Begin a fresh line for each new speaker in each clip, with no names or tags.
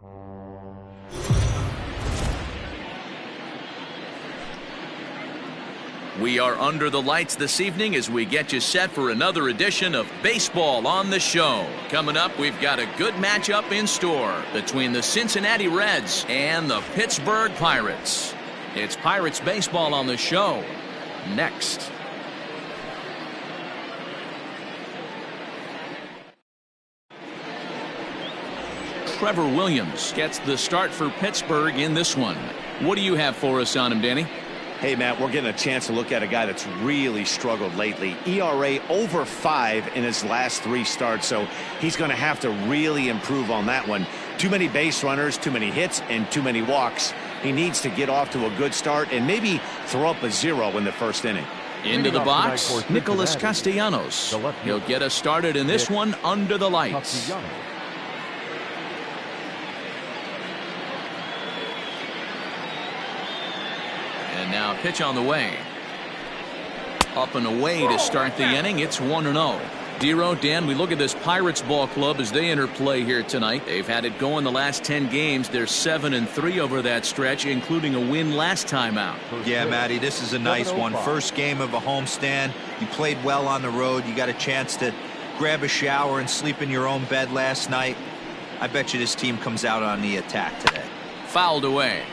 We are under the lights this evening as we get you set for another edition of Baseball on the Show. Coming up, we've got a good matchup in store between the Cincinnati Reds and the Pittsburgh Pirates. It's Pirates Baseball on the Show next. Trevor Williams gets the start for Pittsburgh in this one. What do you have for us on him, Danny?
Hey, Matt, we're getting a chance to look at a guy that's really struggled lately. ERA over 5 in his last 3 starts, so he's going to have to really improve on that one. Too many base runners, too many hits, and too many walks. He needs to get off to a good start and maybe throw up a 0 in the first inning.
Into the box, Nicholas Castellanos. He'll get us started in this one under the lights. And now pitch on the way. Up and away to start the inning. It's 1-0. Dero, Dan, we look at this Pirates ball club as they enter play here tonight. They've had it going the last 10 games. They're 7-3 over that stretch, including a win last time out.
Yeah, Matty, this is a nice one. First game of a homestand. You played well on the road. You got a chance to grab a shower and sleep in your own bed last night. I bet you this team comes out on the attack today.
Fouled away.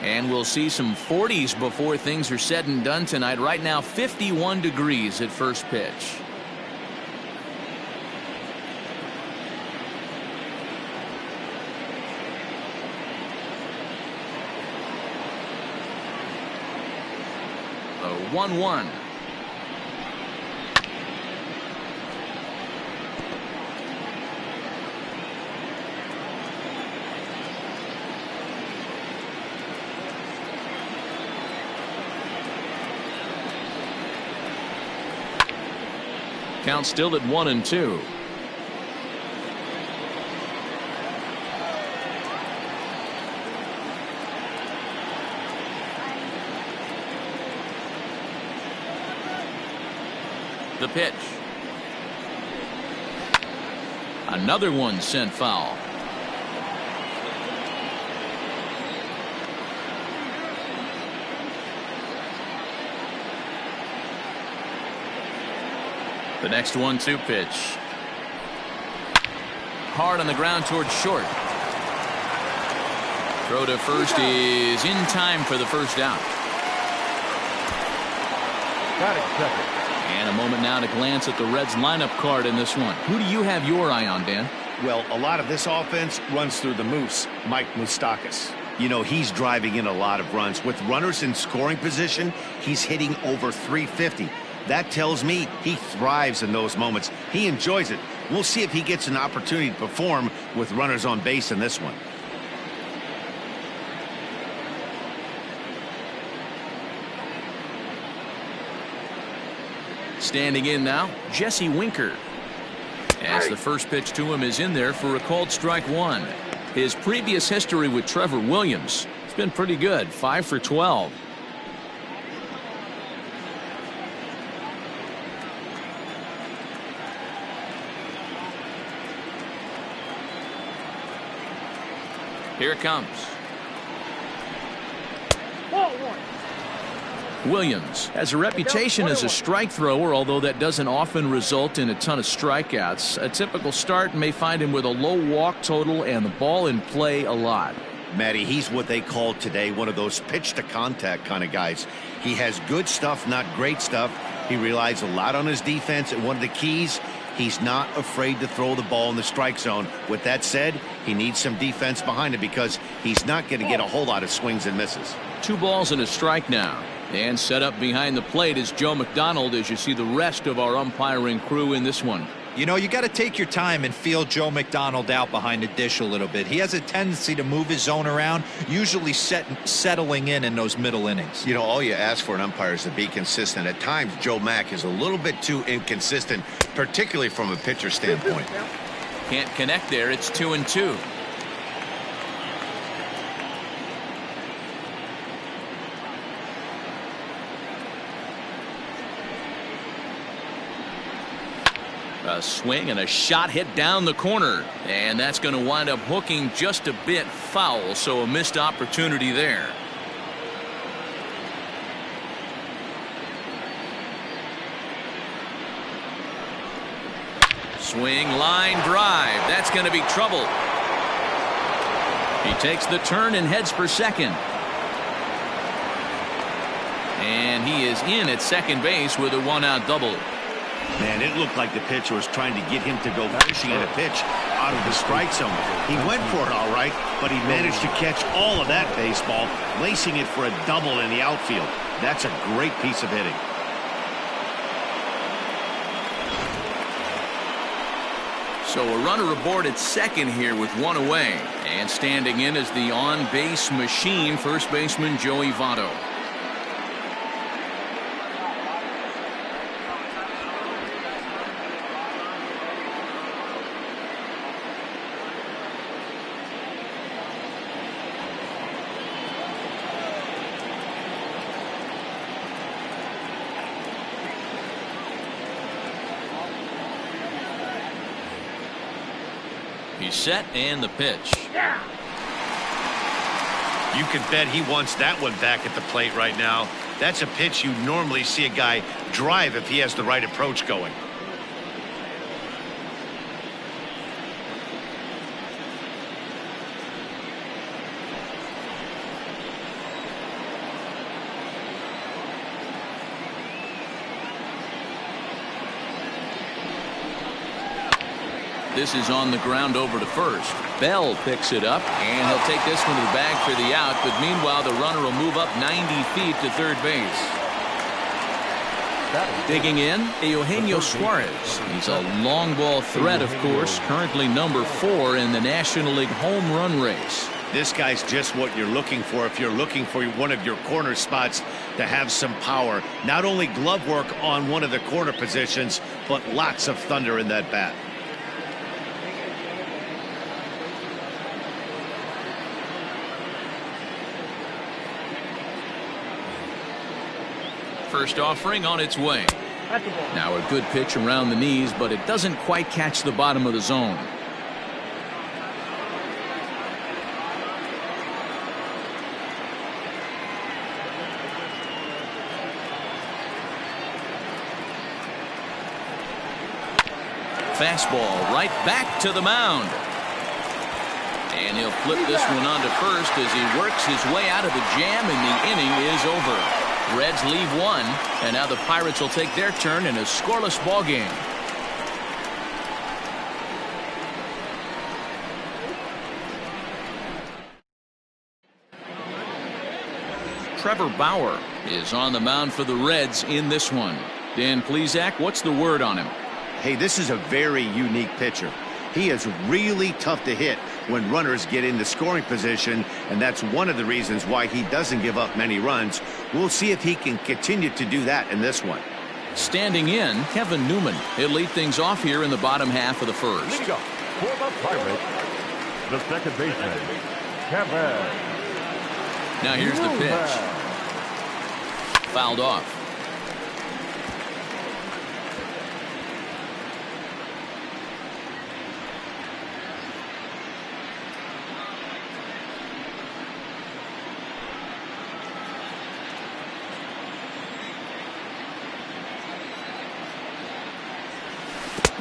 And we'll see some 40s before things are said and done tonight. Right now, 51 degrees at first pitch. A 1-1. Count still at 1-2. The pitch. Another one sent foul. The next 1-2 pitch. Hard on the ground towards short. Throw to first is in time for the first out.
Got it, second.
And a moment now to glance at the Reds lineup card in this one. Who do you have your eye on, Dan?
Well, a lot of this offense runs through the Moose, Mike Moustakas. You know, he's driving in a lot of runs. With runners in scoring position, he's hitting over 350. That tells me he thrives in those moments. He enjoys it. We'll see if he gets an opportunity to perform with runners on base in this one.
Standing in now, Jesse Winker. As the first pitch to him is in there for a called strike 1. His previous history with Trevor Williams has been pretty good, 5 for 12. Here it comes. Williams has a reputation as a strike thrower, although that doesn't often result in a ton of strikeouts. A typical start may find him with a low walk total and the ball in play a lot.
Matty, he's what they call today one of those pitch to contact kind of guys. He has good stuff, not great stuff. He relies a lot on his defense, and one of the keys, he's not afraid to throw the ball in the strike zone. With that said, he needs some defense behind him because he's not going to get a whole lot of swings and misses.
2 balls and a strike now. And set up behind the plate is Joe McDonald as you see the rest of our umpiring crew in this one.
You know, you got to take your time and feel Joe McDonald out behind the dish a little bit. He has a tendency to move his zone around, usually settling in those middle innings.
You know, all you ask for an umpire is to be consistent. At times, Joe Mack is a little bit too inconsistent, particularly from a pitcher standpoint.
Can't connect there. It's 2-2. A swing and a shot hit down the corner, and that's going to wind up hooking just a bit foul, so a missed opportunity there. Swing, line drive. That's going to be trouble. He takes the turn and heads for second. And he is in at second base with a one-out double.
Man, it looked like the pitcher was trying to get him to go fishing at a pitch out of the strike zone. He went for it all right, but he managed to catch all of that baseball, lacing it for a double in the outfield. That's a great piece of hitting.
So a runner aboard at second here with one away. And standing in is the on-base machine, first baseman Joey Votto. He's set and the pitch.
You can bet he wants that one back at the plate right now. That's a pitch you normally see a guy drive if he has the right approach going.
This is on the ground over to first. Bell picks it up, and he'll take this one to the bag for the out. But meanwhile, the runner will move up 90 feet to third base. Digging in, Eugenio Suarez. He's a long ball threat, of course, currently number 4 in the National League home run race.
This guy's just what you're looking for if you're looking for one of your corner spots to have some power. Not only glove work on one of the corner positions, but lots of thunder in that bat.
First offering on its way. Now a good pitch around the knees, but it doesn't quite catch the bottom of the zone. Fastball right back to the mound. And he'll flip this one onto first as he works his way out of the jam, and the inning is over. Reds leave one, and now the Pirates will take their turn in a scoreless ball game. Trevor Bauer is on the mound for the Reds in this one. Dan Plesac, what's the word on him?
Hey, this is a very unique pitcher. He is really tough to hit when runners get into scoring position, and that's one of the reasons why he doesn't give up many runs. We'll see if he can continue to do that in this one.
Standing in, Kevin Newman. He'll lead things off here in the bottom half of the first.
Leading up for the Pirates, the second baseman, Kevin.
Now here's the pitch. Fouled off.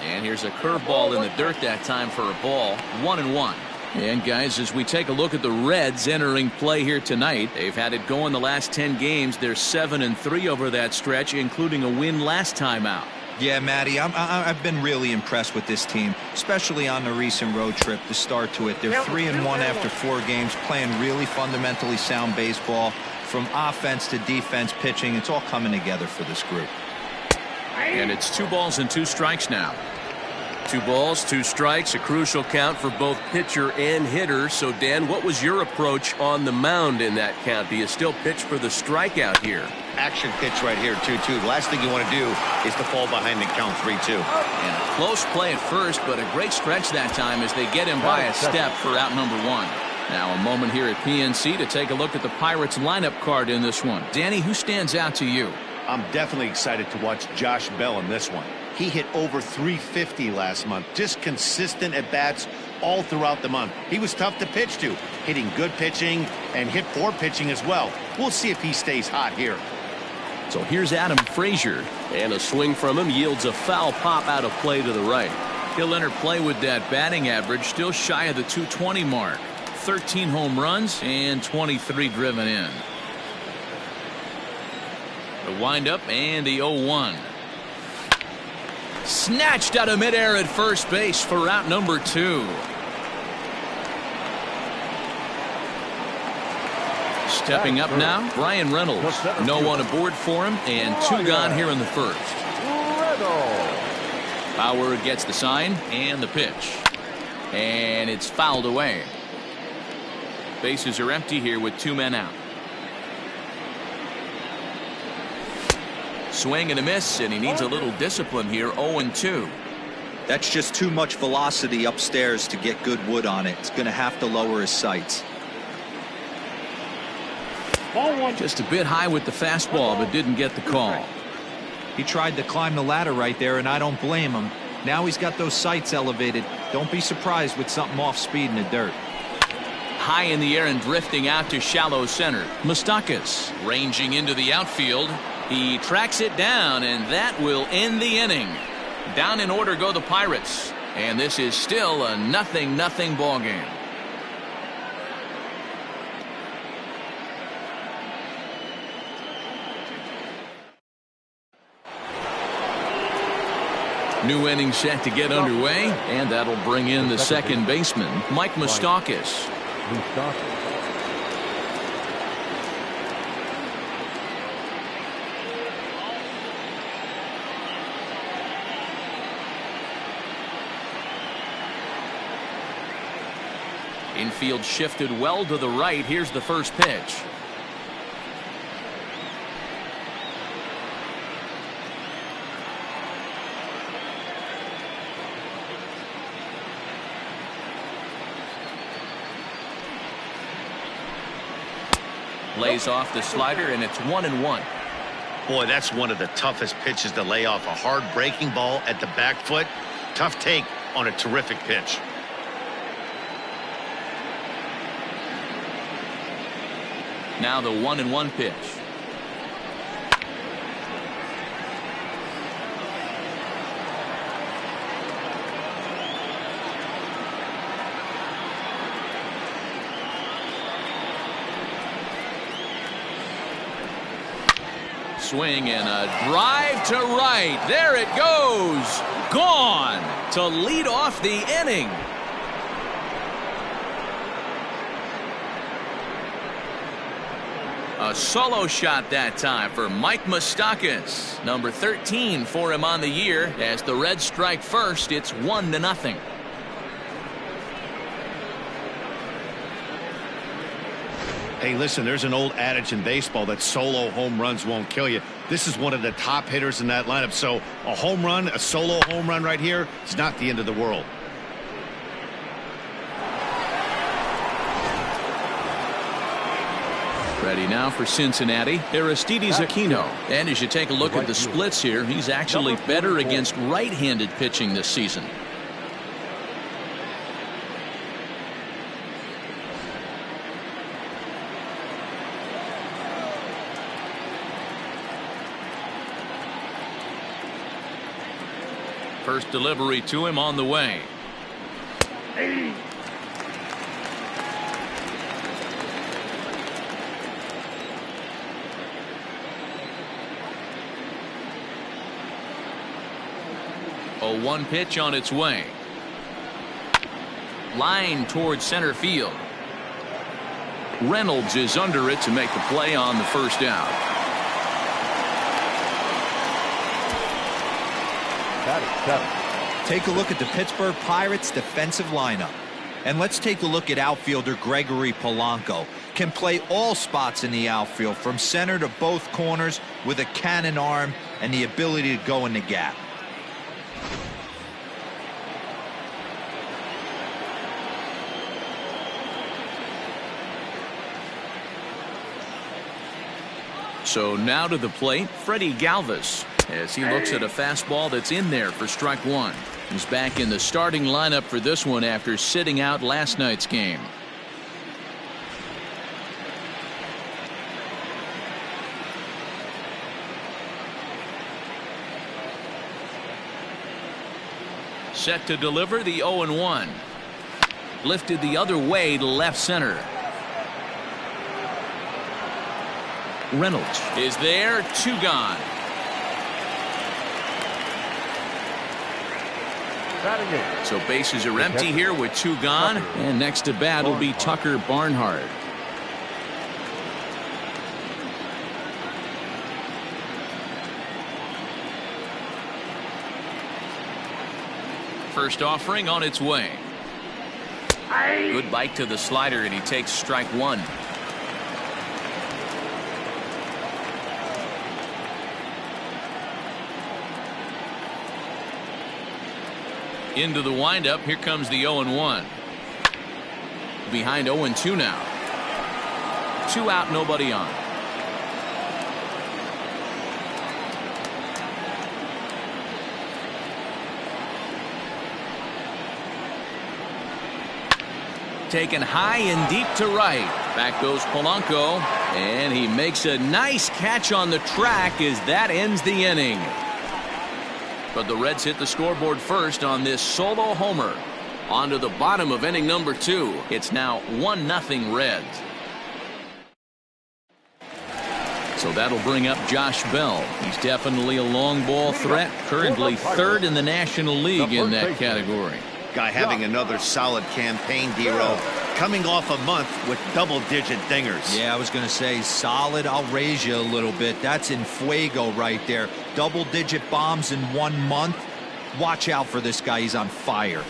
And here's a curveball in the dirt that time for a ball. 1-1. And guys, as we take a look at the Reds entering play here tonight, they've had it going the last 10 games. They're 7-3 over that stretch, including a win last time out.
Yeah, Matty, I've been really impressed with this team, especially on the recent road trip, the start to it. They're 3-1 after 4 games, playing really fundamentally sound baseball. From offense to defense, pitching, it's all coming together for this group.
And it's 2 balls and 2 strikes now. 2 balls, 2 strikes, a crucial count for both pitcher and hitter. So, Dan, what was your approach on the mound in that count? Do you still pitch for the strikeout here?
Action pitch right here, 2-2. The last thing you want to do is to fall behind and count 3-2.
And a close play at first, but a great stretch that time as they get him by a step for out number 1. Now a moment here at PNC to take a look at the Pirates lineup card in this one. Danny, who stands out to you?
I'm definitely excited to watch Josh Bell in this one. He hit over 350 last month. Just consistent at bats all throughout the month. He was tough to pitch to, hitting good pitching and hit poor pitching as well. We'll see if he stays hot here.
So here's Adam Frazier.
And a swing from him yields a foul pop out of play to the right.
He'll enter play with that batting average still shy of the 220 mark. 13 home runs and 23 driven in. The windup and the 0-1. Snatched out of midair at first base for out number 2. Stepping up now, Bryan Reynolds. No one aboard for him, and 2 gone here in the first. Bauer gets the sign and the pitch. And it's fouled away. Bases are empty here with 2 men out. Swing and a miss, and he needs a little discipline here. 0-2.
That's just too much velocity upstairs to get good wood on it. It's going to have to lower his sights.
Just a bit high with the fastball, but didn't get the call.
He tried to climb the ladder right there, and I don't blame him. Now he's got those sights elevated. Don't be surprised with something off speed in the dirt.
High in the air and drifting out to shallow center. Moustakas ranging into the outfield. He tracks it down, and that will end the inning. Down in order go the Pirates, and this is still a 0-0 ball game. New inning set to get underway, and that'll bring in the second baseman, Mike Moustakas. Infield shifted well to the right. Here's the first pitch. Lays off the slider, and it's 1-1.
Boy, that's one of the toughest pitches to lay off. A hard breaking ball at the back foot. Tough take on a terrific pitch.
Now the 1-1 pitch. Swing and a drive to right. There it goes. Gone to lead off the inning. A solo shot that time for Mike Moustakas. Number 13 for him on the year. As the Reds strike first, it's 1-0.
Hey, listen, there's an old adage in baseball that solo home runs won't kill you. This is one of the top hitters in that lineup. So a home run, a solo home run right here is not the end of the world.
Ready now for Cincinnati, Aristides Aquino. And as you take a look at the splits here, he's actually better against right-handed pitching this season. First delivery to him on the way. A 1 pitch on its way. Line towards center field. Reynolds is under it to make the play on the first out.
Take a look at the Pittsburgh Pirates defensive lineup. And let's take a look at outfielder Gregory Polanco. Can play all spots in the outfield from center to both corners with a cannon arm and the ability to go in the gap.
So now to the plate, Freddie Galvis. as he looks at a fastball that's in there for strike one. He's back in the starting lineup for this one after sitting out last night's game. Set to deliver the 0-1. Lifted the other way to left center. Reynolds is there, 2 gone. So bases are empty here with 2 gone, and next to bat will be Tucker Barnhart. First offering on its way. Good bite to the slider, and he takes strike one. Into the windup. Here comes the 0-1. Behind 0-2 now. 2 out, nobody on. Taken high and deep to right. Back goes Polanco, and he makes a nice catch on the track as that ends the inning. But the Reds hit the scoreboard first on this solo homer. On to the bottom of inning number 2. It's now 1-0 Reds. So that'll bring up Josh Bell. He's definitely a long ball threat. Currently 3rd in the National League in that category.
Guy having another solid campaign, D-Row. Coming off a month with double-digit dingers.
Yeah, I was going to say solid. I'll raise you a little bit. That's in fuego right there. Double-digit bombs in 1 month. Watch out for this guy. He's on fire.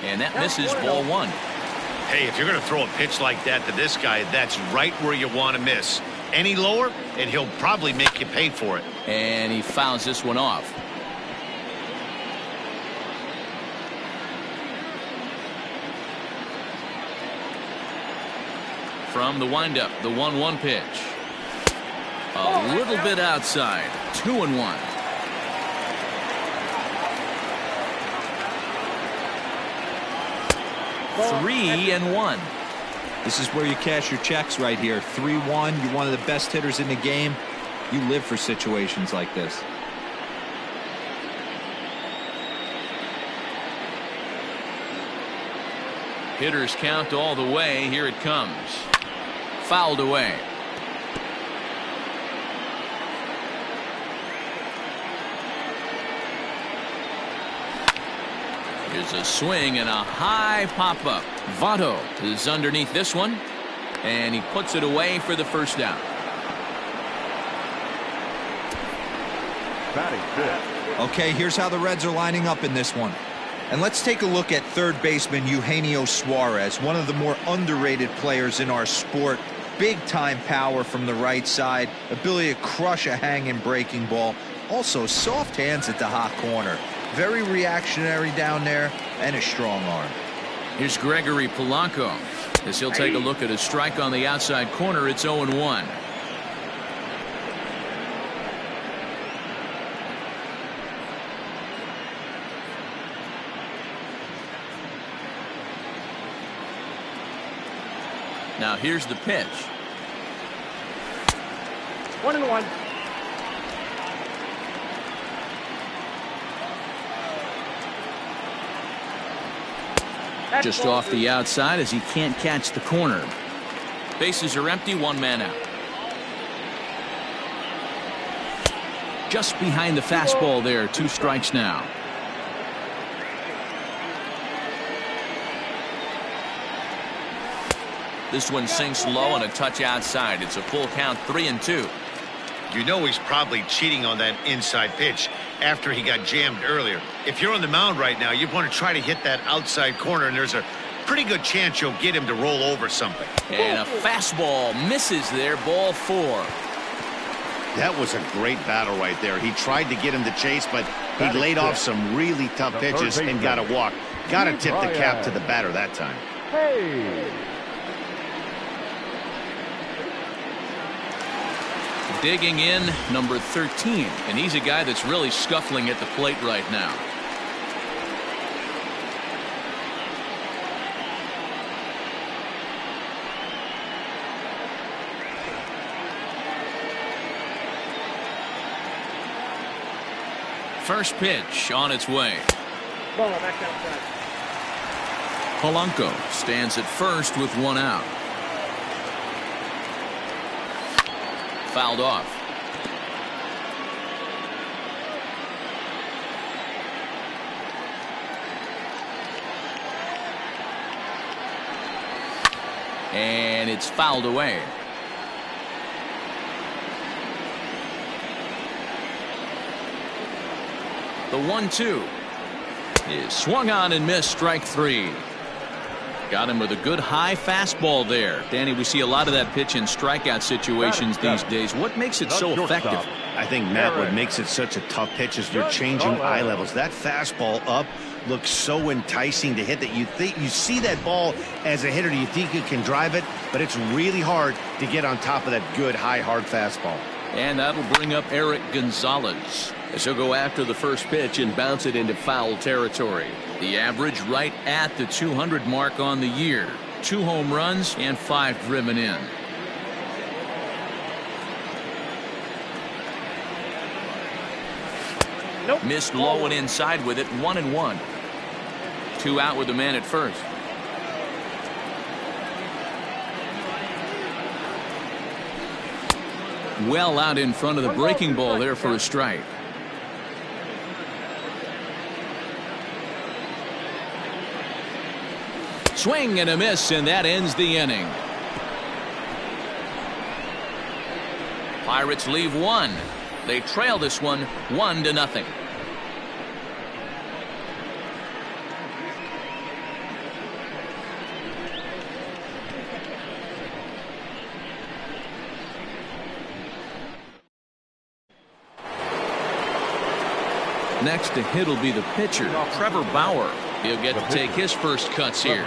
And that misses ball 1.
Hey, if you're going to throw a pitch like that to this guy, that's right where you want to miss. Any lower, and he'll probably make you pay for it.
And he fouls this one off. From the windup, the 1-1 pitch. A little bit outside. 2-1. Three and 1.
This is where you cash your checks right here. 3-1. You're one of the best hitters in the game. You live for situations like this.
Hitters count all the way. Here it comes. Fouled away. Here's a swing and a high pop-up. Votto is underneath this one, and he puts it away for the first out.
Okay, here's how the Reds are lining up in this one. And let's take a look at third baseman Eugenio Suarez, one of the more underrated players in our sport. Big-time power from the right side, ability to crush a hanging breaking ball. Also, soft hands at the hot corner. Very reactionary down there, and a strong arm.
Here's Gregory Polanco. As he'll take a look at a strike on the outside corner, it's 0-1. Now here's the pitch.
1-1.
Just off the outside as he can't catch the corner. Bases are empty, 1 man out. Just behind the fastball there, 2 strikes now. This one sinks low and a touch outside. It's a full count, 3-2.
You know he's probably cheating on that inside pitch after he got jammed earlier. If you're on the mound right now, you want to try to hit that outside corner, and there's a pretty good chance you'll get him to roll over something.
And a fastball misses there, ball 4.
That was a great battle right there. He tried to get him to chase, but he laid off some really tough pitches and got a walk. Got to tip the cap to the batter that time.
digging in, number 13, and he's a guy that's really scuffling at the plate right now. First pitch on its way.
Ball back outside.
Polanco stands at first with one out. Fouled off. And it's fouled away. The 1-2 is swung on and missed. Strike three. Got him with a good high fastball there. Danny, we see a lot of that pitch in strikeout situations these days. What makes it so effective?
I think, Matt, what makes it such a tough pitch is you're changing eye levels. That fastball up looks so enticing to hit that you see that ball as a hitter. You think you can drive it, but it's really hard to get on top of that good high hard fastball.
And that'll bring up Eric Gonzalez, as he'll go after the first pitch and bounce it into foul territory.
The average right at the 200 mark on the year. 2 home runs and 5 driven in.
Nope.
Missed low and inside with it. 1-1. 2 out with the man at first. Well out in front of the breaking ball there for a strike. Swing and a miss, and that ends the inning. Pirates leave 1. They trail this one 1-0. Next to hit will be the pitcher, Trevor Bauer. He'll get to take his first cuts here.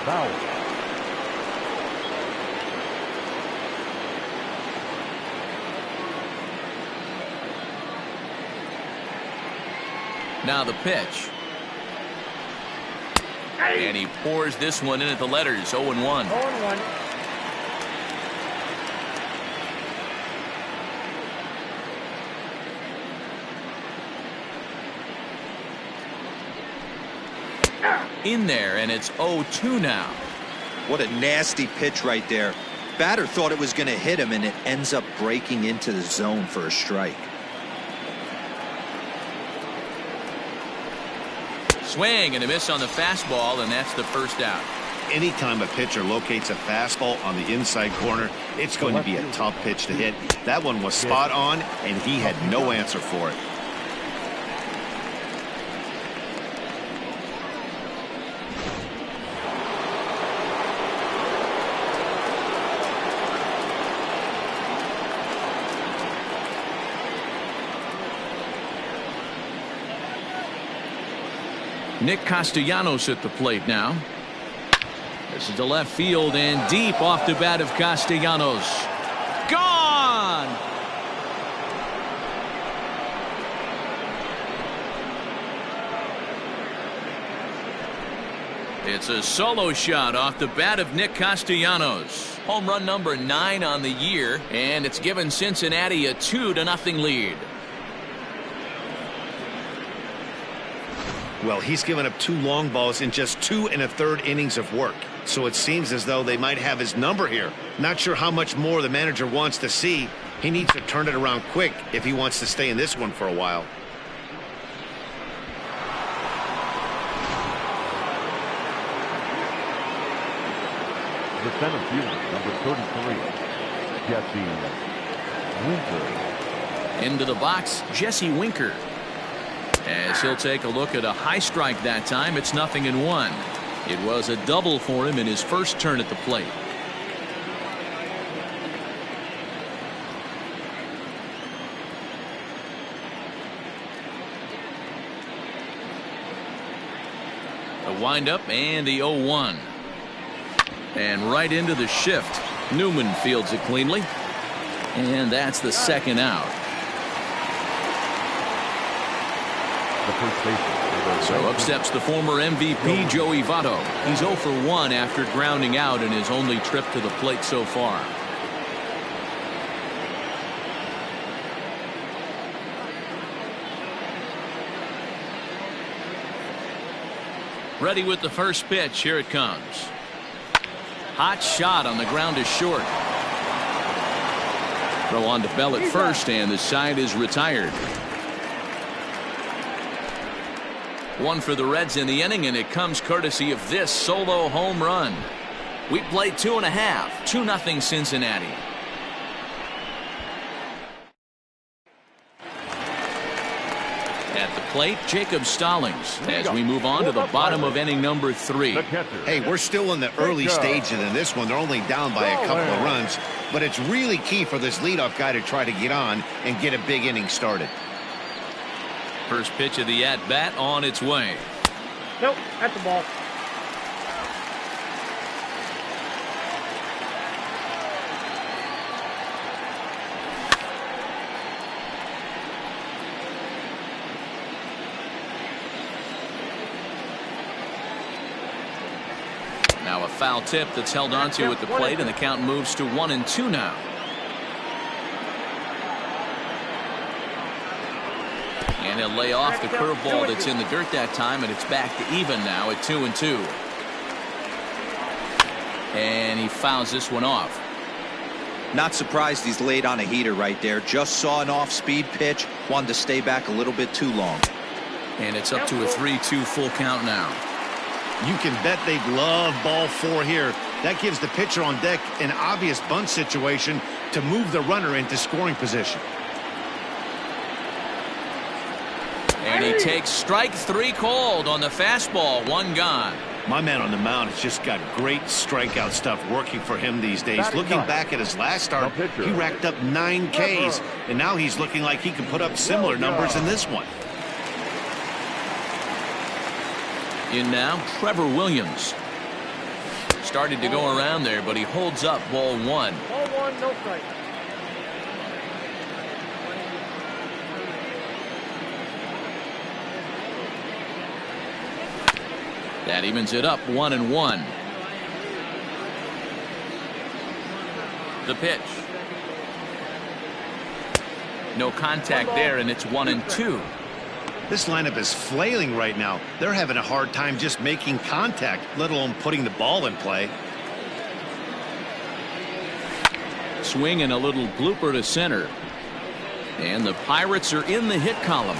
Bauer.
Now the pitch. And he pours this one in at the letters. 0-1.
0-1.
In there, and it's 0-2 now.
What a nasty pitch right there. Batter thought it was going to hit him, and it ends up breaking into the zone for a strike.
Swing and a miss on the fastball, and that's the first out.
Anytime a pitcher locates a fastball on the inside corner, it's going to be a tough pitch to hit. That one was spot on, and he had no answer for it.
Nick Castellanos at the plate now. This is the left field and deep off the bat of Castellanos. Gone! It's a solo shot off the bat of Nick Castellanos. Home run number 9 on the year, and it's given Cincinnati a 2-0 lead.
Well, he's given up 2 long balls in just 2 1/3 innings of work. So it seems as though they might have his number here. Not sure how much more the manager wants to see. He needs to turn it around quick if he wants to stay in this one for a while.
The center fielder, number 33, Jesse Winker.
Into the box, Jesse Winker. As he'll take a look at a high strike that time. It's 0-1. It was a double for him in his first turn at the plate. The windup and the 0-1. And right into the shift. Newman fields it cleanly. And that's the second out.
The first baseman.
So up steps the former MVP, Joey Votto. He's 0 for 1 after grounding out in his only trip to the plate so far. Ready with the first pitch. Here it comes. Hot shot on the ground is short. Throw on to Bell at first, and the side is retired. One for the Reds in the inning, and it comes courtesy of this solo home run. We played 2.5, 2-0 Cincinnati. At the plate, Jacob Stallings as we move on to the bottom of inning number 3.
Hey, we're still in the early stages in this one. They're only down by a couple of runs, but it's really key for this leadoff guy to try to get on and get a big inning started.
First pitch of the at-bat on its way.
Nope, that's the ball.
Now a foul tip that's held onto at the plate, and the count moves to 1-2 now. And he'll lay off the curveball that's in the dirt that time, and it's back to even now at 2-2. And he fouls this one off.
Not surprised he's laid on a heater right there. Just saw an off-speed pitch. Wanted to stay back a little bit too long.
And it's up to a 3-2 full count now.
You can bet they'd love ball 4 here. That gives the pitcher on deck an obvious bunt situation to move the runner into scoring position.
And he takes strike 3 called on the fastball. 1 gone.
My man on the mound has just got great strikeout stuff working for him these days. Looking back at his last start, he racked up 9 Ks, and now he's looking like he can put up similar numbers in this one.
In now, Trevor Williams. Started to go around there, but he holds up ball 1.
Ball 1, no strike.
That evens it up 1-1. The pitch. No contact there, and it's 1-2.
This lineup is flailing right now. They're having a hard time just making contact, let alone putting the ball in play.
Swing and a little blooper to center. And the Pirates are in the hit column.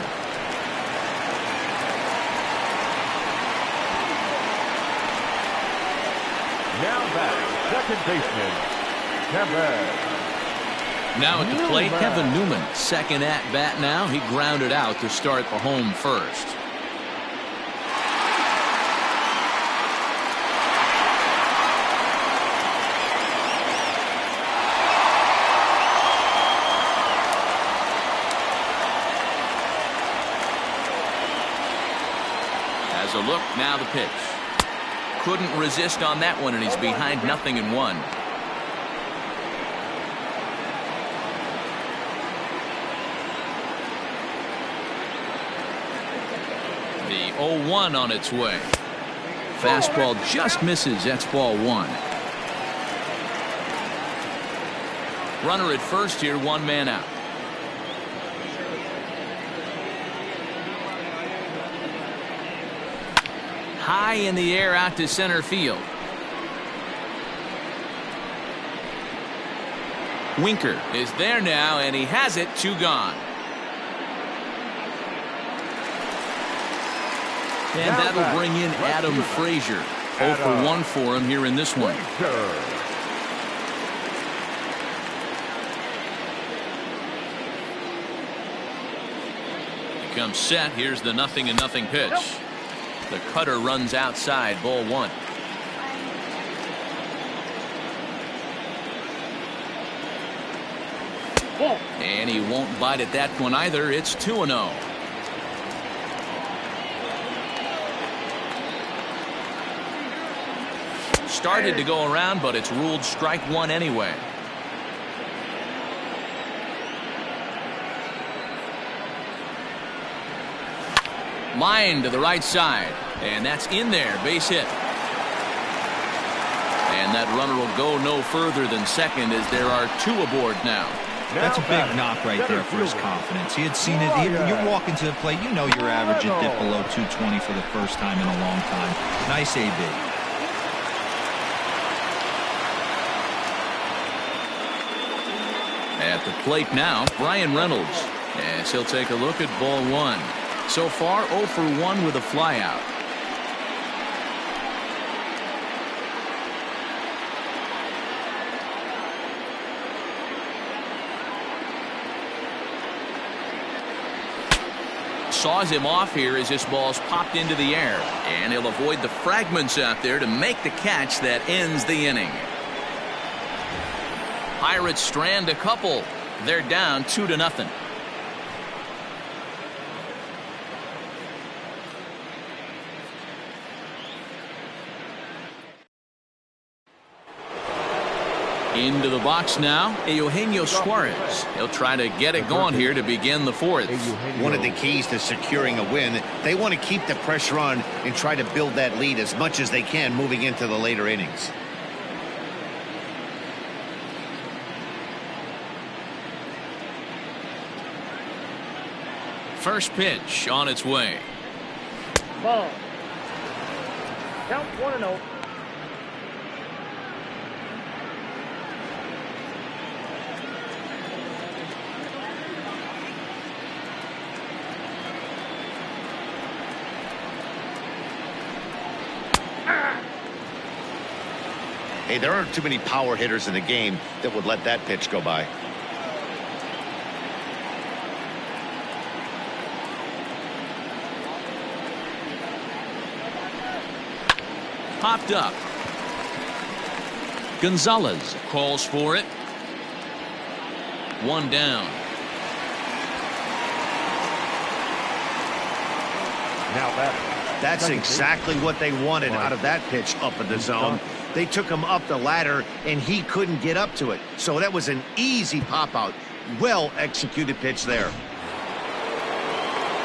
Now back, second baseman, Kevin.
Now at the plate, Kevin Newman. Second at bat now. He grounded out to start the home first. As a look, now the pitch. Couldn't resist on that one, and he's behind 0-1. The 0-1 on its way. Fastball just misses. That's ball 1. Runner at first here, 1 man out. High in the air out to center field. Winker is there now, and he has it. 2 gone. And that'll bring in Adam Frazier. 0 for 1 for him here in this one. He comes set. Here's the 0-0 pitch. The cutter runs outside, ball 1. And he won't bite at that one either. It's 2-0. Started to go around, but it's ruled strike 1 anyway. Line to the right side. And that's in there. Base hit. And that runner will go no further than second as there are 2 aboard now.
That's a big knock right there for his confidence. He had seen it. You're walking to the plate. You know your average had dipped below 220 for the first time in a long time. Nice AB.
At the plate now, Bryan Reynolds. As he'll take a look at ball 1. So far, 0 for 1 with a flyout. Saws him off here as this ball's popped into the air. And he'll avoid the fragments out there to make the catch that ends the inning. Pirates strand a couple. They're down 2-0. Into the box now, Eugenio Suarez. He'll try to get it going here to begin the 4th.
One of the keys to securing a win, they want to keep the pressure on and try to build that lead as much as they can moving into the later innings.
First pitch on its way.
Ball. Count 1-0.
Hey, there aren't too many power hitters in the game that would let that pitch go by.
Popped up. Gonzalez calls for it. 1 down.
Now
That's exactly what they wanted out of that pitch up in the zone. They took him up the ladder, and he couldn't get up to it. So that was an easy pop-out. Well-executed pitch there.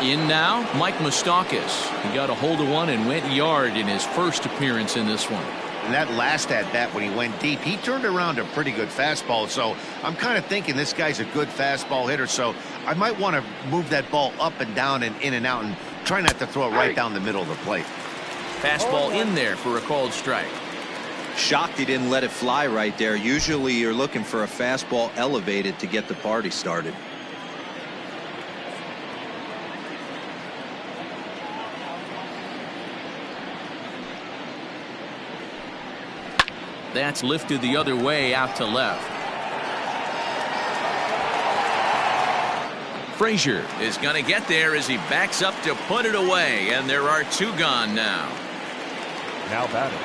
In now, Mike Moustakas. He got a hold of one and went yard in his first appearance in this one.
And that last at-bat when he went deep, he turned around a pretty good fastball. So I'm kind of thinking this guy's a good fastball hitter. So I might want to move that ball up and down and in and out and try not to throw it right down the middle of the plate.
Fastball in there for a called strike.
Shocked he didn't let it fly right there. Usually you're looking for a fastball elevated to get the party started.
That's lifted the other way out to left. Frazier is going to get there as he backs up to put it away, and there are 2 gone now.
Now batting.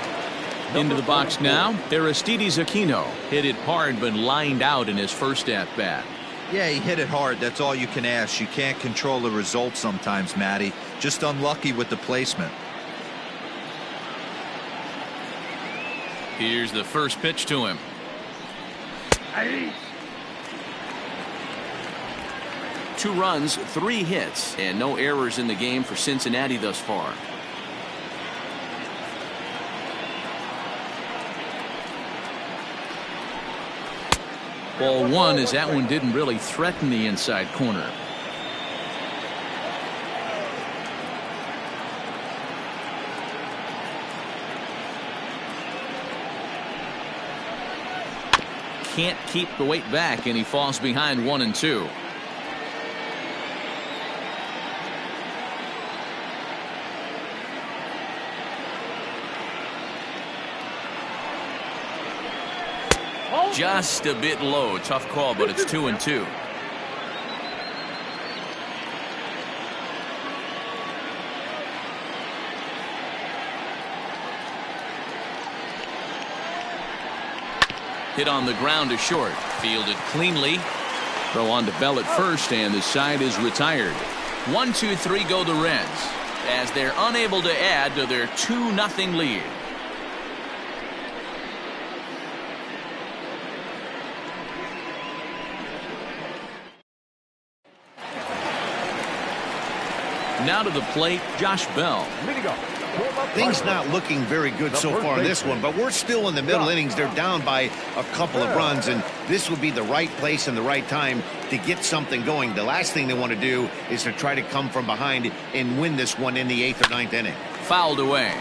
Into the box now, Aristides Aquino. Hit it hard but lined out in his first at-bat.
Yeah, he hit it hard. That's all you can ask. You can't control the result sometimes, Matty. Just unlucky with the placement.
Here's the first pitch to him. 2 runs, 3 hits, and no errors in the game for Cincinnati thus far. Ball 1 as that one didn't really threaten the inside corner. Can't keep the weight back, and he falls behind 1-2. Just a bit low. Tough call, but it's 2-2. Hit on the ground to short. Fielded cleanly. Throw on to Bell at first, and the side is retired. 1-2-3 go the Reds as they're unable to add to their 2-0 lead. Now to the plate, Josh Bell.
Leading up,
Things not looking very good so far in this one, but we're still in the middle innings. They're down by a couple of runs, and this would be the right place and the right time to get something going. The last thing they want to do is to try to come from behind and win this one in the 8th or 9th inning.
Fouled away.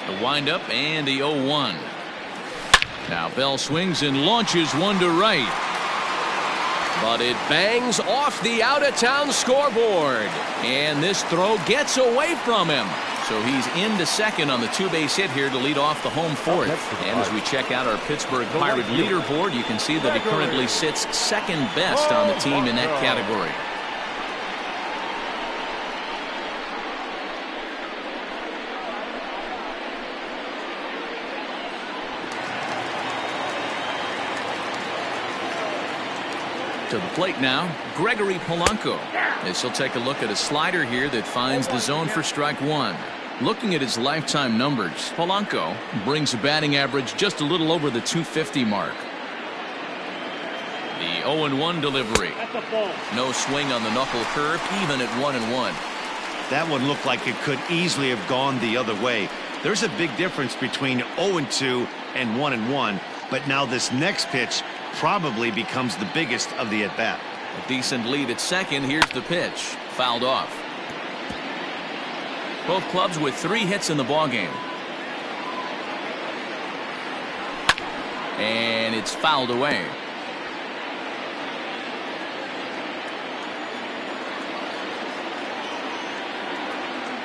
The windup and the 0-1. Now Bell swings and launches one to right.
But it bangs off the out-of-town scoreboard.
And this throw gets away from him. So he's into second on the two-base hit here to lead off the home fourth. And as we check out our Pittsburgh Pirate leaderboard, you can see that he currently sits second best on the team in that category. To the plate now, Gregory Polanco. As he'll take a look at a slider here that finds the zone for strike one. Looking at his lifetime numbers, Polanco brings a batting average just a little over the 250 mark. The 0-1 delivery. No swing on the knuckle curve, even at 1-1.
That one looked like it could easily have gone the other way. There's a big difference between 0-2 and 1-1, but now this next pitch probably becomes the biggest of the at-bat.
A decent lead at second. Here's the pitch. Fouled off. Both clubs with 3 hits in the ballgame. And it's fouled away.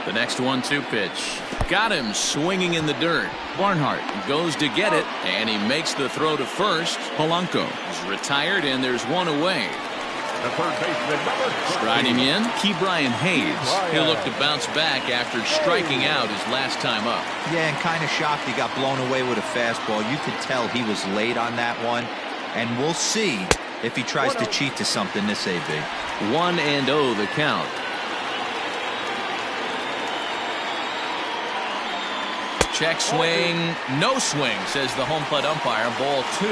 The next 1-2 pitch. Got him swinging in the dirt. Barnhart goes to get it, and he makes the throw to first. Polanco is retired, and there's one away.
The third baseman, number 13.
Striding in, Ke'Bryan Hayes. He'll look to bounce back after striking out his last time up.
Yeah, and kind of shocked he got blown away with a fastball. You could tell he was late on that one, and we'll see if he tries to cheat to something this AB.
1-0 the count.
Check swing, no swing, says the home plate umpire. Ball 2.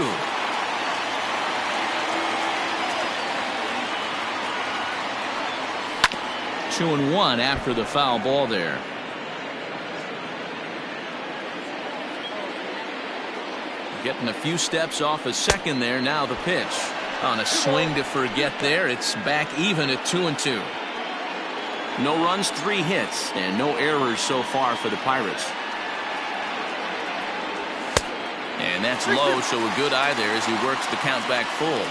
Two and one after the foul ball there. Getting a few steps off a second there. Now the pitch. On a swing to forget there. It's back even at 2-2. No runs, 3 hits, and no errors so far for the Pirates. And that's low, so a good eye there as he works the count back full.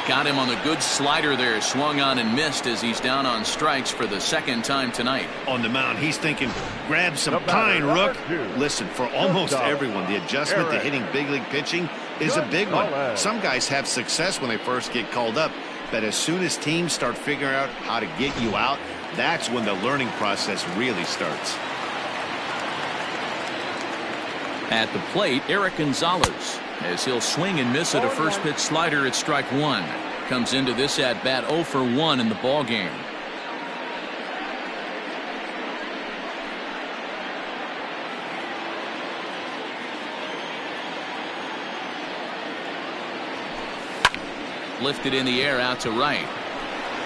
Got him on the good slider there. Swung on and missed as he's down on strikes for the second time tonight.
On the mound, he's thinking, grab some pine, Rook. Listen, for almost everyone, the adjustment to hitting big league pitching is a big one. Some guys have success when they first get called up, but as soon as teams start figuring out how to get you out, that's when the learning process really starts.
At the plate, Erik Gonzalez, as he'll swing and miss at a first pitch slider at strike one. Comes into this at bat 0 for 1 in the ball game. Lifted in the air out to right.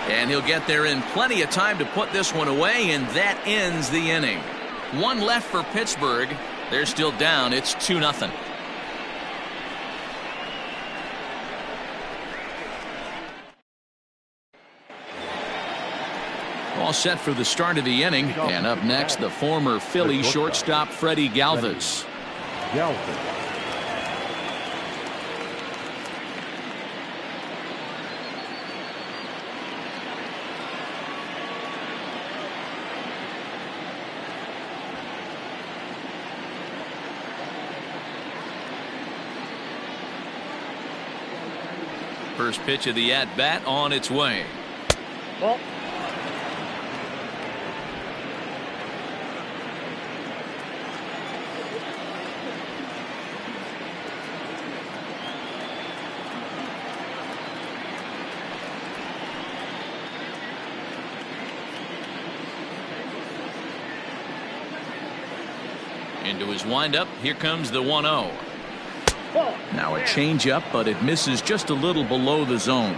And he'll get there in plenty of time to put this one away, and that ends the inning. 1 left for Pittsburgh. They're still down. It's 2-0. All set for the start of the inning. And up next, the former Philly shortstop Freddie Galvis. First pitch of the at-bat on its way.
Ball.
Into his windup, here comes the 1-0.
Ball.
Now a changeup, but it misses just a little below the zone.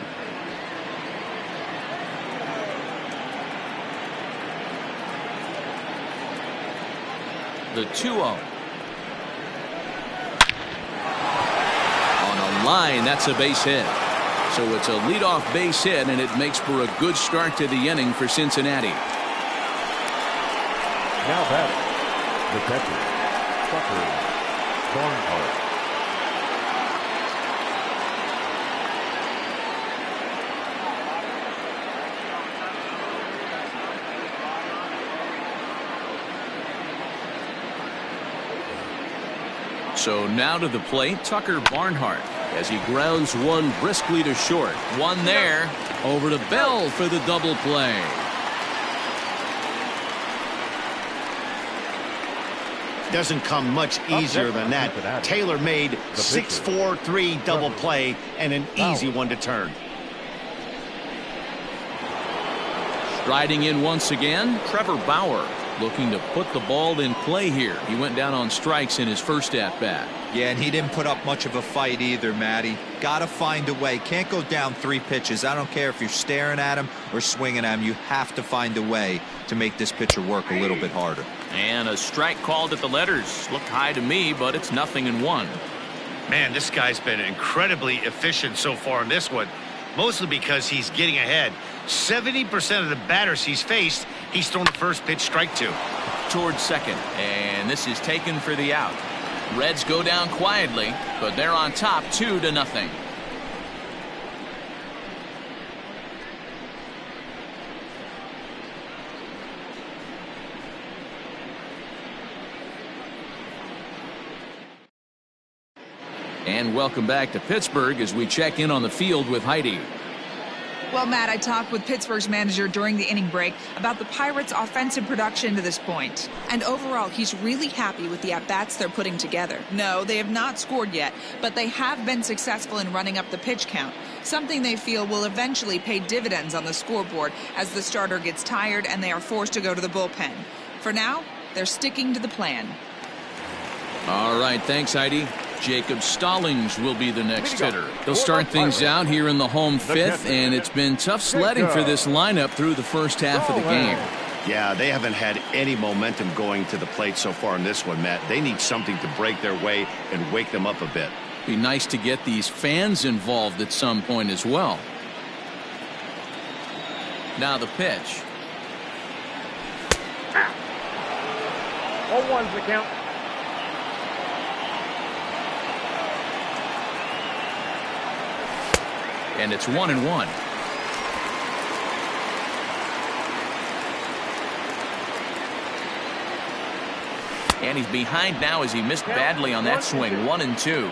The 2-0. On a line, that's a base hit. So it's a leadoff base hit, and it makes for a good start to the inning for Cincinnati.
Now batting, the catcher, Tucker Barnhart.
So now to the plate, Tucker Barnhart, as he grounds one briskly to short. One there, over to Bell for the double play.
Doesn't come much easier than that. Taylor made 6-4-3 double play and an easy one to turn.
Striding in once again, Trevor Bauer, looking to put the ball in play here. He went down on strikes in his first at-bat.
Yeah, and he didn't put up much of a fight either, Matty. Got to find a way. Can't go down 3 pitches. I don't care if you're staring at him or swinging at him. You have to find a way to make this pitcher work a little bit harder.
And a strike called at the letters. Looked high to me, but it's 0-1.
Man, this guy's been incredibly efficient so far in this one, mostly because he's getting ahead. 70% of the batters he's faced, he's thrown the first pitch strike to.
Towards second, and this is taken for the out. Reds go down quietly, but they're on top 2-0. And welcome back to Pittsburgh as we check in on the field with Heidi.
Well, Matt, I talked with Pittsburgh's manager during the inning break about the Pirates' offensive production to this point. And overall, he's really happy with the at-bats they're putting together. No, they have not scored yet, but they have been successful in running up the pitch count, something they feel will eventually pay dividends on the scoreboard as the starter gets tired and they are forced to go to the bullpen. For now, they're sticking to the plan.
All right, thanks, Heidi. Jacob Stallings will be the next hitter. They'll start things out here in the home fifth, and it's been tough sledding for this lineup through the first half of the game.
Yeah, they haven't had any momentum going to the plate so far in this one, Matt. They need something to break their way and wake them up a bit.
Be nice to get these fans involved at some point as well. Now the pitch.
0-1's the count.
And it's 1-1. And he's behind now as he missed badly on that swing. 1-2.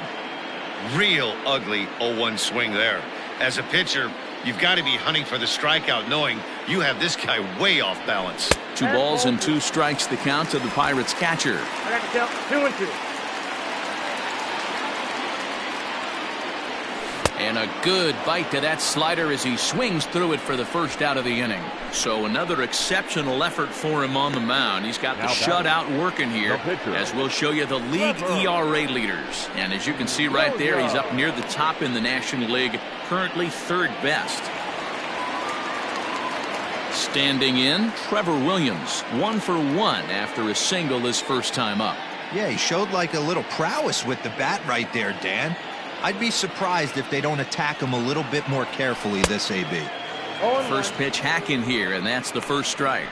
Real ugly 0-1 swing there. As a pitcher, you've got to be hunting for the strikeout, knowing you have this guy way off balance.
2 balls and 2 strikes the count to the Pirates catcher.
I got the count. 2-2.
And a good bite to that slider as he swings through it for the first out of the inning. So another exceptional effort for him on the mound. He's got the shutout working here, as we'll show you the league ERA leaders. And as you can see right there, he's up near the top in the National League, currently 3rd best. Standing in, Trevor Williams, 1 for 1 after a single his first time up.
Yeah, he showed like a little prowess with the bat right there, Dan. I'd be surprised if they don't attack him a little bit more carefully this AB.
First pitch hack in here, and that's the first strike.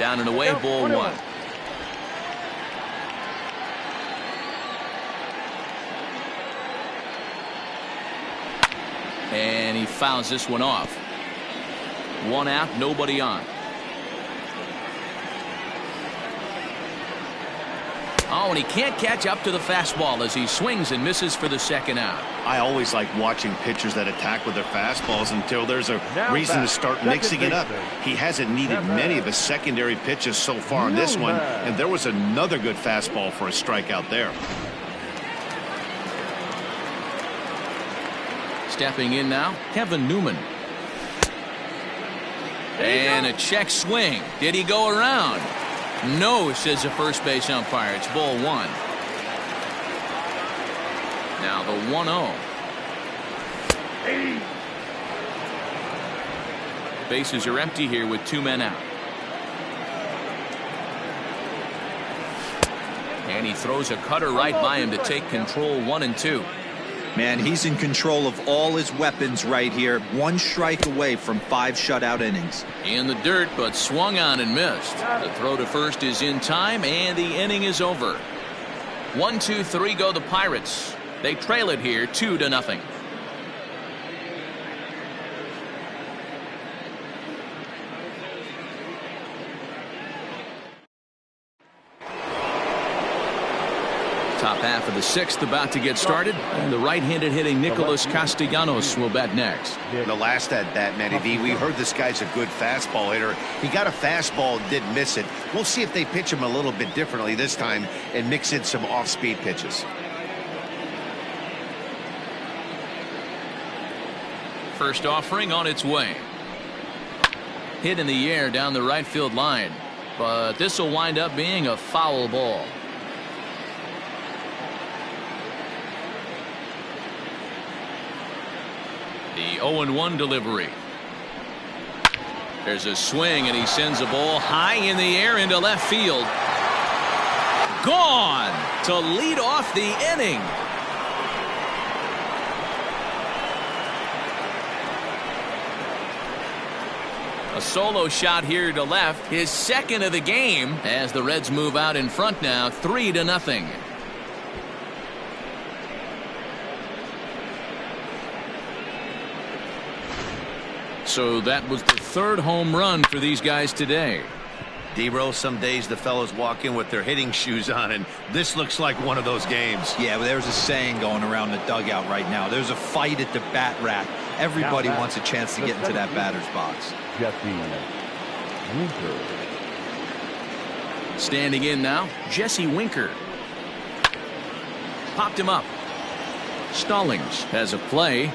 Down and away, ball 1. And he fouls this one off. 1 out, nobody on. Oh, and he can't catch up to the fastball as he swings and misses for the 2nd out.
I always like watching pitchers that attack with their fastballs until there's a reason to start mixing it up. He hasn't needed many of his secondary pitches so far in this one, and there was another good fastball for a strikeout there.
Stepping in now, Kevin Newman. And a check swing. Did he go around? No, says the first base umpire. It's ball 1. Now the 1-0. Bases are empty here with 2 men out. And he throws a cutter right by him to take control 1-2.
Man, he's in control of all his weapons right here. 1 strike away from 5 shutout innings.
In the dirt, but swung on and missed. The throw to first is in time, and the inning is over. 1-2-3 go the Pirates. They trail it here 2-0. Top half of the 6th about to get started, and the right-handed hitting Nicholas Castellanos will bat next.
The last at bat, Matty V, we heard this guy's a good fastball hitter. He got a fastball, didn't miss it. We'll see if they pitch him a little bit differently this time and mix in some off-speed pitches.
First offering on its way. Hit in the air down the right field line, but this will wind up being a foul ball. The 0-1 delivery. There's a swing, and he sends a ball high in the air into left field. Gone to lead off the inning. A solo shot here to left, his second of the game, as the Reds move out in front now, 3-0. So that was the 3rd home run for these guys today.
D-Row, some days the fellows walk in with their hitting shoes on, and this looks like one of those games.
Yeah, but there's a saying going around the dugout right now. There's a fight at the bat rack. Everybody wants a chance to get into that batter's box.
Jesse Winker.
Standing in now, Jesse Winker. Popped him up. Stallings has a play.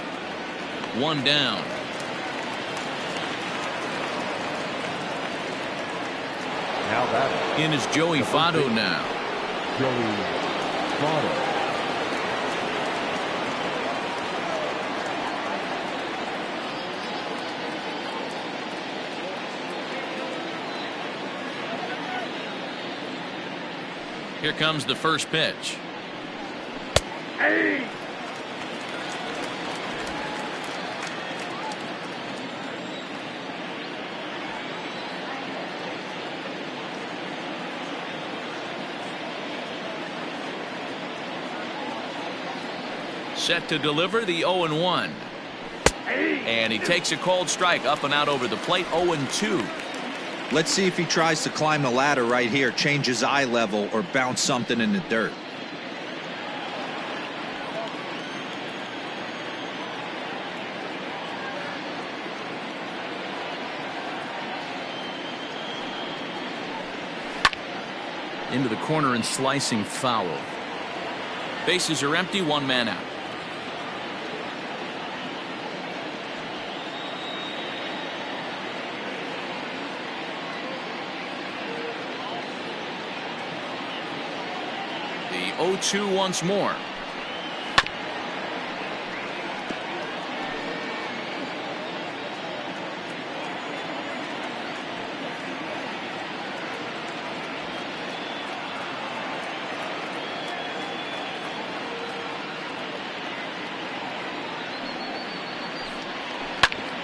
1 down.
Now batting.
In is Joey Votto now.
Joey Votto.
Here comes the first pitch.
Hey!
Set to deliver the 0-1. And he takes a cold strike up and out over the plate. 0-2.
Let's see if he tries to climb the ladder right here, change his eye level, or bounce something in the dirt.
Into the corner and slicing foul. Bases are empty, 1 man out. The 0-2 once more.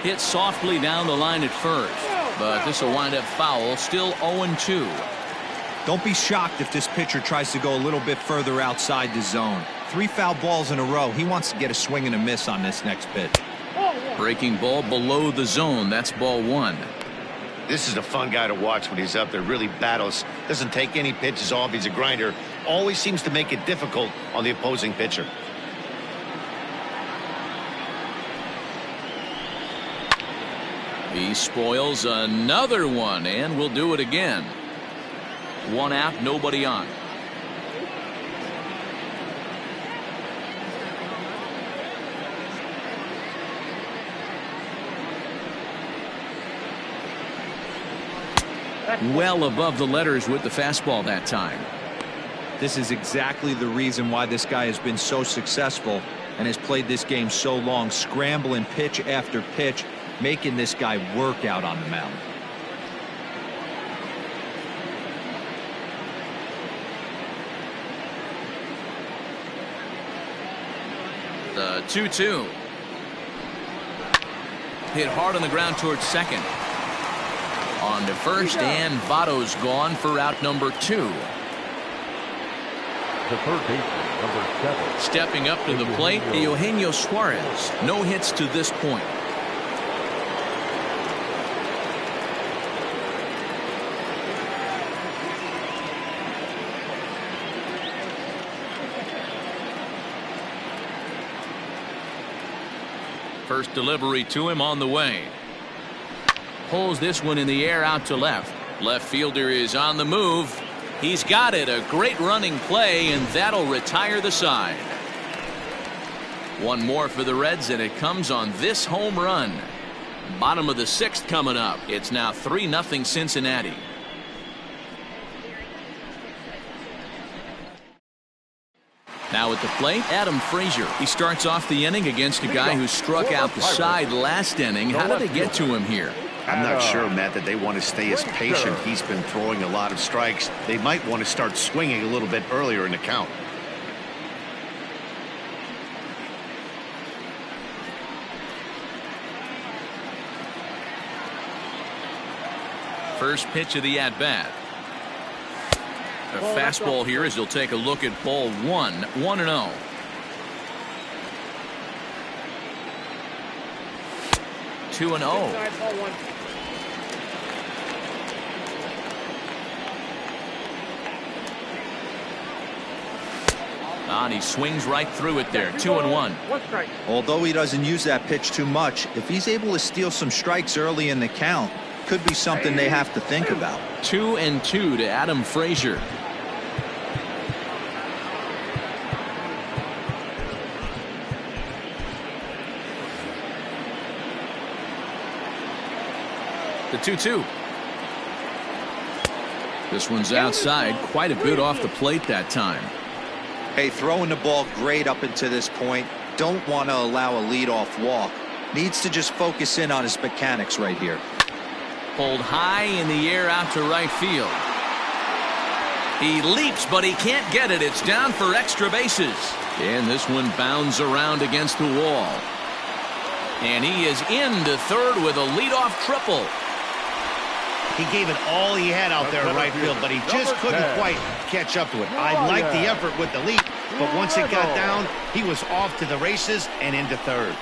Hit softly down the line at first, but this will wind up foul. Still 0-2.
Don't be shocked if this pitcher tries to go a little bit further outside the zone. 3 foul balls in a row. He wants to get a swing and a miss on this next pitch.
Breaking ball below the zone. That's ball 1.
This is a fun guy to watch when he's up there. Really battles. Doesn't take any pitches off. He's a grinder. Always seems to make it difficult on the opposing pitcher.
He spoils another one and will do it again. 1 out, nobody on. Well above the letters with the fastball that time.
This is exactly the reason why this guy has been so successful and has played this game so long, scrambling pitch after pitch, making this guy work out on the mound.
The 2-2. Hit hard on the ground towards second. On to first, and Votto's gone for out number 2.
The third baseman, number 7.
Stepping up to the plate, Eugenio Suarez. No hits to this point. First delivery to him on the way. Pulls this one in the air out to left. Left fielder is on the move. He's got it. A great running play, and that'll retire the side. One more for the Reds, and it comes on this home run. Bottom of the 6th coming up. It's now 3-0 Cincinnati. Now at the plate, Adam Frazier. He starts off the inning against a guy who struck out the side last inning. How did they get to him here?
I'm not sure, Matt, that they want to stay as patient. He's been throwing a lot of strikes. They might want to start swinging a little bit earlier in the count.
First pitch of the at-bat. A fastball here as he'll take a look at ball 1. 1-0. Two and 0. And he swings right through it there. 2-1.
Although he doesn't use that pitch too much, if he's able to steal some strikes early in the count, could be something they have to think about.
2-2 to Adam Frazier. The 2-2. This one's outside, quite a bit off the plate that time.
Hey, throwing the ball great up until this point. Don't want to allow a leadoff walk. Needs to just focus in on his mechanics right here.
Pulled high in the air out to right field. He leaps, but he can't get it. It's down for extra bases. And this one bounds around against the wall. And he is into third with a leadoff triple.
He gave it all he had out there in right field, but he just couldn't quite catch up to it. I liked the effort with the leap, but once it got down, he was off to the races and into third.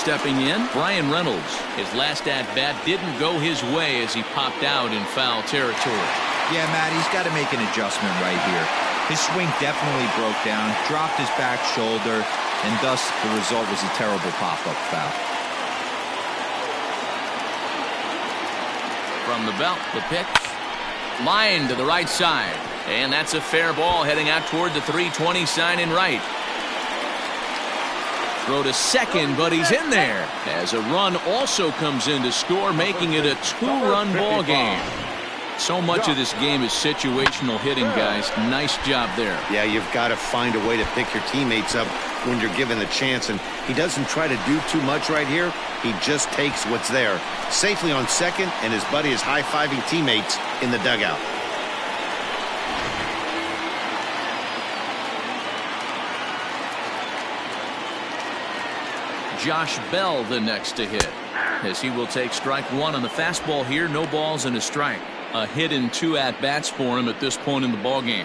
Stepping in, Brian Reynolds. His last at-bat didn't go his way as he popped out in foul territory.
Yeah, Matt, he's got to make an adjustment right here. His swing definitely broke down, dropped his back shoulder, and thus the result was a terrible pop-up foul.
From the belt, the pitch. Line to the right side. And that's a fair ball heading out toward the 320 sign in right. Throw to second, but he's in there. As a run also comes in to score, making it a 2-run ball game. So much of this game is situational hitting, guys. Nice job there.
Yeah, you've got to find a way to pick your teammates up when you're given the chance, and he doesn't try to do too much right here. He just takes what's there. Safely on second, and his buddy is high-fiving teammates in the dugout.
Josh Bell the next to hit, as he will take strike 1 on the fastball here. No balls and a strike. A hit in 2 at-bats for him at this point in the ballgame.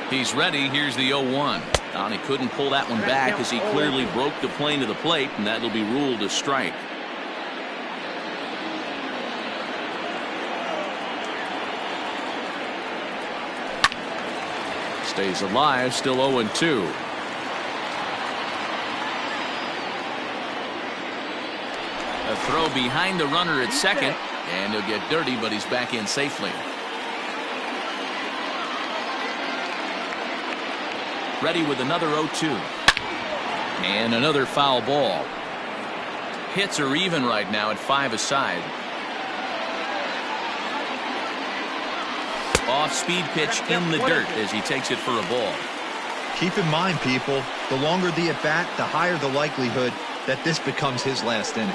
He's ready. Here's the 0-1. And he couldn't pull that one back as he clearly broke the plane to the plate, and that'll be ruled a strike. Stays alive, still 0-2. A throw behind the runner at second. And he'll get dirty, but he's back in safely. Ready with another 0-2. And another foul ball. Hits are even right now at 5 aside. Off-speed pitch in the dirt as he takes it for a ball.
Keep in mind, people, the longer the at-bat, the higher the likelihood that this becomes his last inning.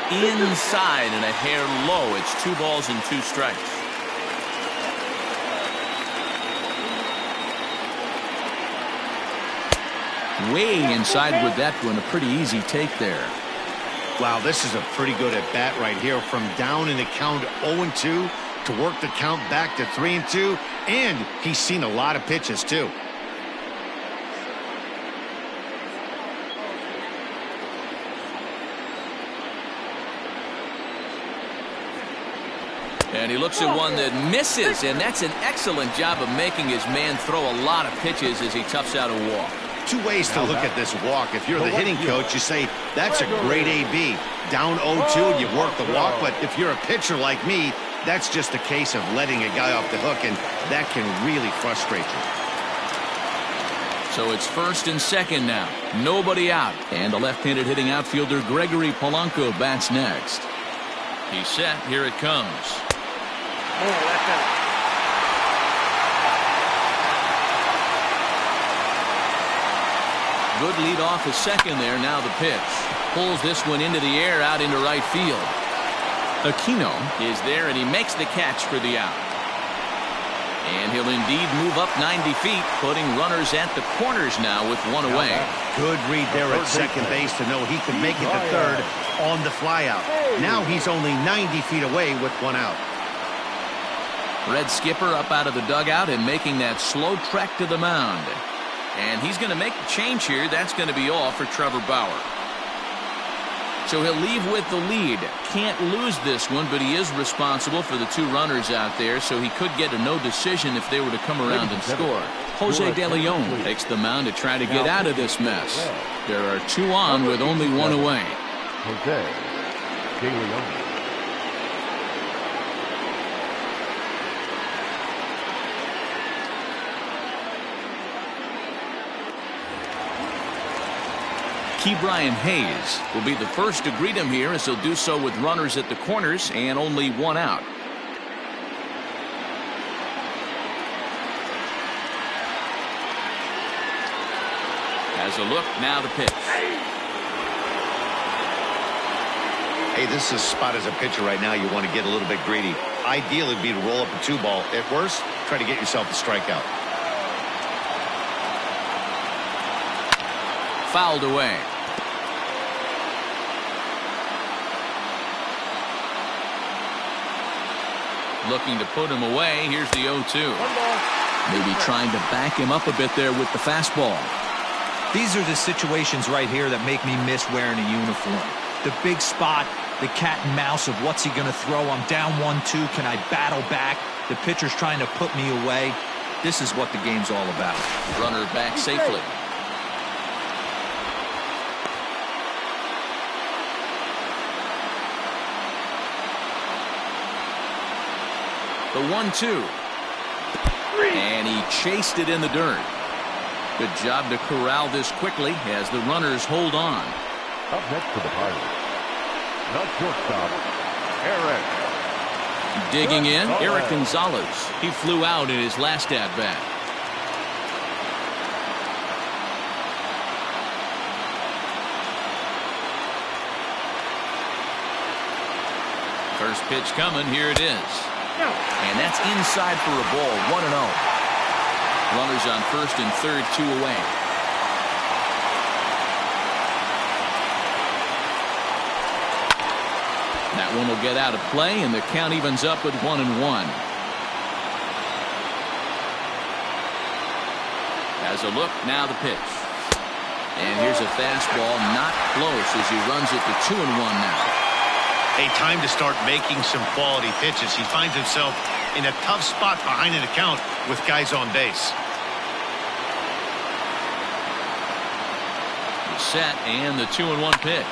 Inside and a hair low. It's 2 balls and 2 strikes. Way inside with that one. A pretty easy take there.
Wow, this is a pretty good at bat right here. From down in the count 0-2 to work the count back to 3-2. And he's seen a lot of pitches too.
And he looks at one that misses, and that's an excellent job of making his man throw a lot of pitches as he toughs out a walk.
2 ways to look at this walk. If you're the hitting coach, you say, that's a great AB. Down 0-2 and you work the walk, but if you're a pitcher like me, that's just a case of letting a guy off the hook, and that can really frustrate you.
So it's first and second now. Nobody out. And the left-handed hitting outfielder Gregory Polanco bats next. He's set. Here it comes. Good lead off his second there. Now the pitch. Pulls this one into the air out into right field. Aquino is there, and he makes the catch for the out. And he'll indeed move up 90 feet, putting runners at the corners now with one away.
Good read there at second base to know he could make it to third on the flyout. Now he's only 90 feet away with one out.
Red Skipper up out of the dugout and making that slow trek to the mound. And he's going to make the change here. That's going to be all for Trevor Bauer. So he'll leave with the lead. Can't lose this one, but he is responsible for the 2 runners out there, so he could get a no decision if they were to come around and score. Jose De Leon takes the mound to try to get out of this mess. There are 2 on with only 1 away.
Jose De Leon.
Ke'Bryan Hayes will be the first to greet him here, as he'll do so with runners at the corners and only 1 out. Has a look, now the pitch.
Hey, this is a spot as a pitcher right now you want to get a little bit greedy. Ideally would be to roll up a 2-ball. At worst, try to get yourself a strikeout.
Fouled away. Looking to put him away. Here's the 0-2. Maybe trying to back him up a bit there with the fastball.
These are the situations right here that make me miss wearing a uniform. The big spot, the cat and mouse of what's he going to throw. I'm down 1-2. Can I battle back? The pitcher's trying to put me away. This is what the game's all about.
Runner back safely. The 1-2. And he chased it in the dirt. Good job to corral this quickly as the runners hold on.
Up next for the Pirates, the shortstop, Eric.
Digging in, Eric Gonzalez. He flew out in his last at-bat. First pitch coming, here it is. And that's inside for a ball, 1-0. Runners on first and third, 2 away. That one will get out of play, and the count evens up at 1-1. Has a look, now the pitch. And here's a fastball, not close, as he runs it to 2-1 now.
A time to start making some quality pitches. He finds himself in a tough spot behind an account with guys on base.
Set and the 2-1 pitch.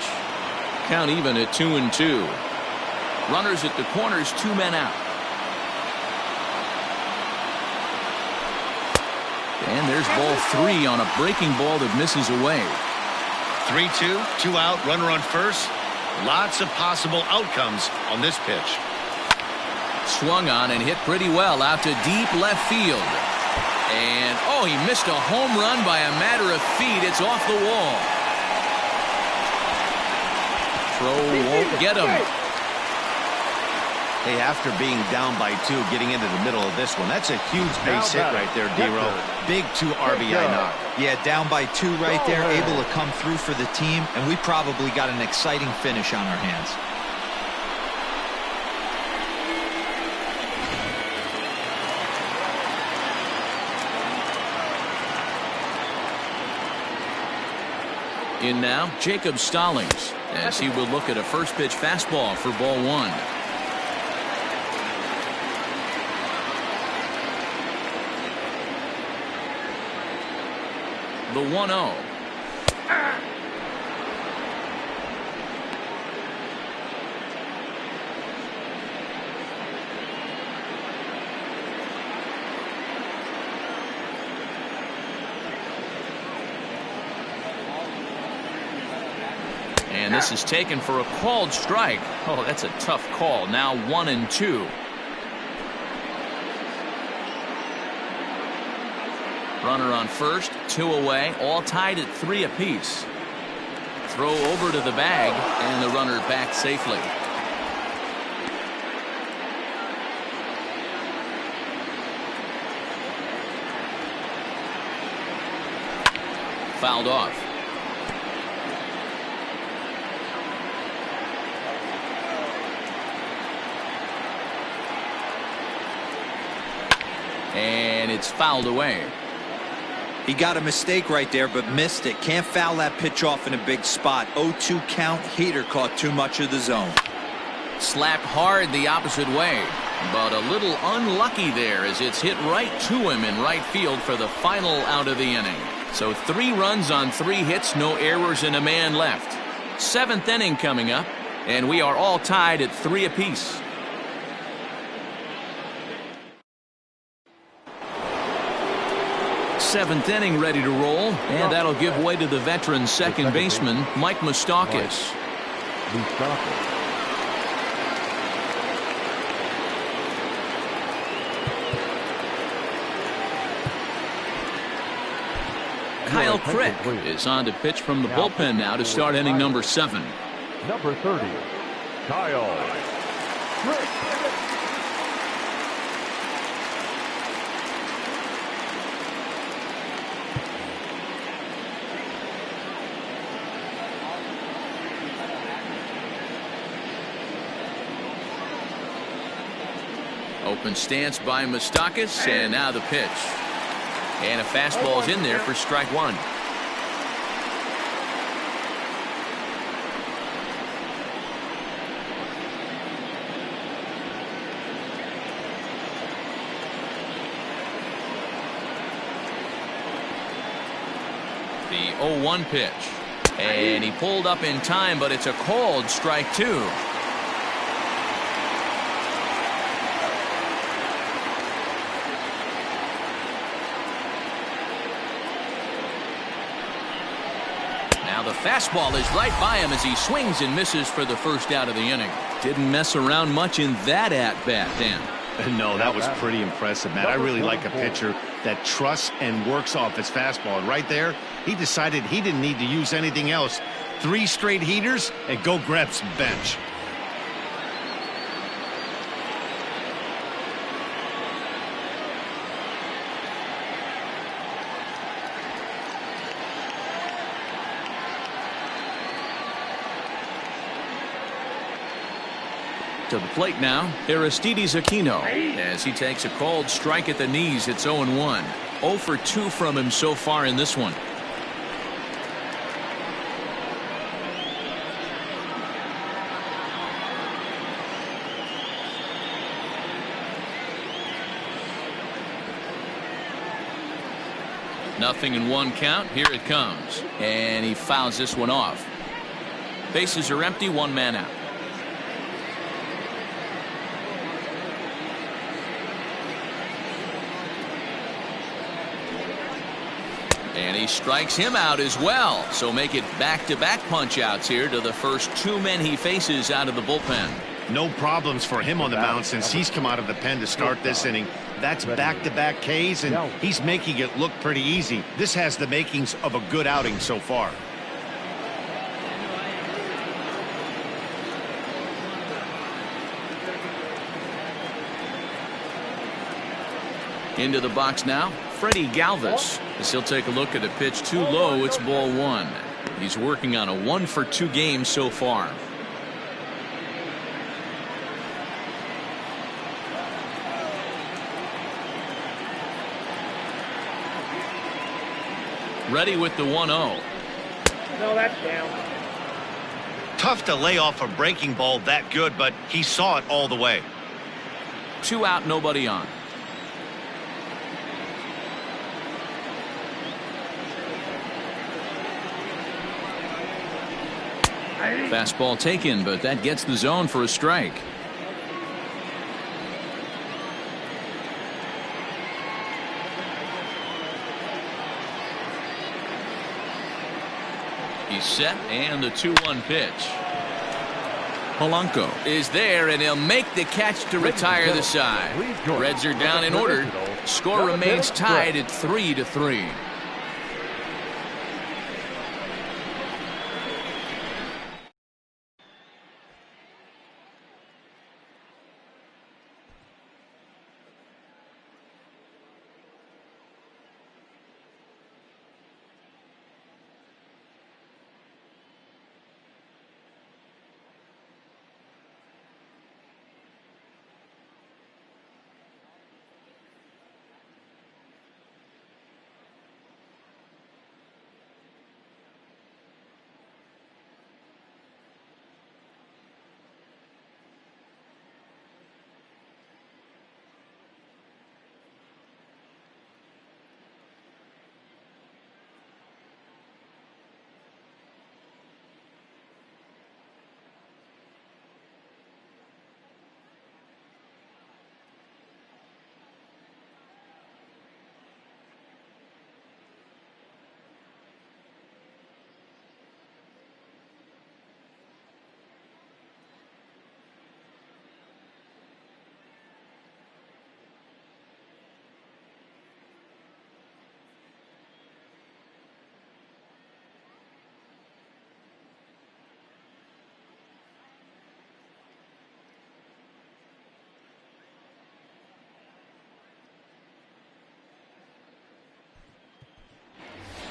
Count even at 2-2. Runners at the corners, 2 men out. And there's ball 3 on a breaking ball that misses away.
3-2, 2 out, runner on first. Lots of possible outcomes on this pitch.
Swung on and hit pretty well out to deep left field. And, oh, he missed a home run by a matter of feet. It's off the wall. Throw won't get him.
Hey, after being down by 2, getting into the middle of this one, that's a huge base hit right there, D-Row. Big 2 RBI knock.
Yeah, down by 2 right there, able to come through for the team, and we probably got an exciting finish on our hands.
In now, Jacob Stallings, as he will look at a first pitch fastball for ball 1. The 1-0. And this is taken for a called strike. Oh, that's a tough call. Now 1-2. Runner on first, 2 away, all tied at 3 apiece. Throw over to the bag, and the runner back safely. Fouled off. And it's fouled away.
He got a mistake right there, but missed it. Can't foul that pitch off in a big spot. 0-2 count. Heater caught too much of the zone.
Slapped hard the opposite way, but a little unlucky there as it's hit right to him in right field for the final out of the inning. So 3 runs on 3 hits, no errors, and a man left. 7th inning coming up, and we are all tied at 3 apiece. Seventh inning ready to roll, and that'll give way to the veteran second baseman, Mike Moustakas. Kyle Crick is on to pitch from the bullpen now to start inning number 7.
Number 30, Kyle Crick.
Open stance by Moustakas, and now the pitch. And a fastball's in there for strike 1. The 0-1 pitch. And he pulled up in time, but it's a called strike 2. The fastball is right by him as he swings and misses for the first out of the inning. Didn't mess around much in that at-bat, Dan.
No, that was pretty impressive, Matt. I really like a pitcher that trusts and works off his fastball. And right there, he decided he didn't need to use anything else. 3 straight heaters and go grab some bench.
To the plate now, Aristides Aquino, as he takes a called strike at the knees. It's 0-1. 0 for 2 from him so far in this one. 0-1 count. Here it comes. And he fouls this one off. Bases are empty, 1 man out. And he strikes him out as well. So make it back-to-back punch-outs here to the first 2 men he faces out of the bullpen.
No problems for him on the mound since he's come out of the pen to start this inning. That's back-to-back Ks, and he's making it look pretty easy. This has the makings of a good outing so far.
Into the box now, Freddie Galvis. As he'll take a look at a pitch too low, it's ball 1. He's working on a 1-for-2 game so far. Ready with the 1-0.
No, that's down.
Tough to lay off a breaking ball that good, but he saw it all the way.
2 out, nobody on. Fastball taken, but that gets the zone for a strike. He's set, and the 2-1 pitch. Polanco is there, and he'll make the catch to retire the side. Reds are down in order. Score remains tied at 3-3.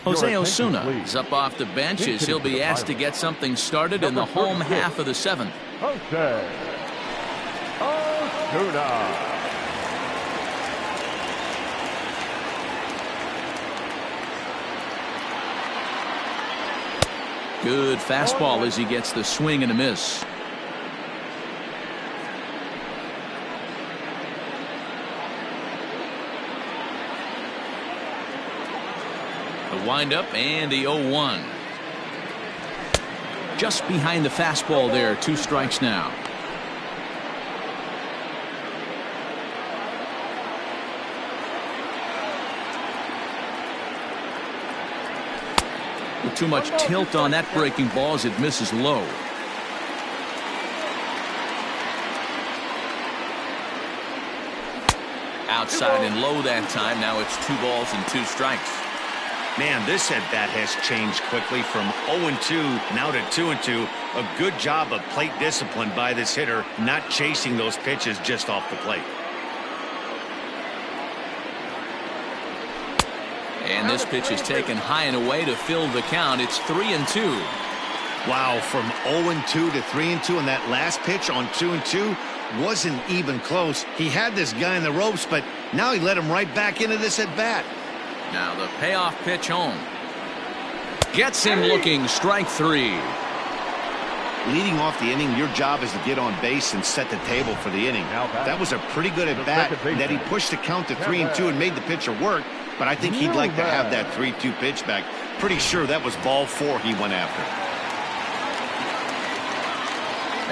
Jose Osuna is up off the bench as he'll be asked to get something started in the home half of the 7th.
Jose Osuna.
Good fastball as he gets the swing and a miss. The windup and the 0-1. Just behind the fastball there. 2 strikes now. With too much tilt on that breaking ball as it misses low. Outside and low that time. Now it's 2 balls and 2 strikes.
Man, this at-bat has changed quickly from 0-2 now to 2-2. A good job of plate discipline by this hitter, not chasing those pitches just off the plate.
And this pitch is taken high and away to fill the count. It's 3-2.
Wow, from 0-2 to 3-2, and that last pitch on 2-2 wasn't even close. He had this guy in the ropes, but now he let him right back into this at-bat.
Now the payoff pitch home. Gets him looking. Strike 3.
leading off the inning, your job is to get on base and set the table for the inning. That was a pretty good at bat that he pushed the count to 3-2 and made the pitcher work, but I think he'd like to have that 3-2 pitch back. Pretty sure that was ball 4 he went after.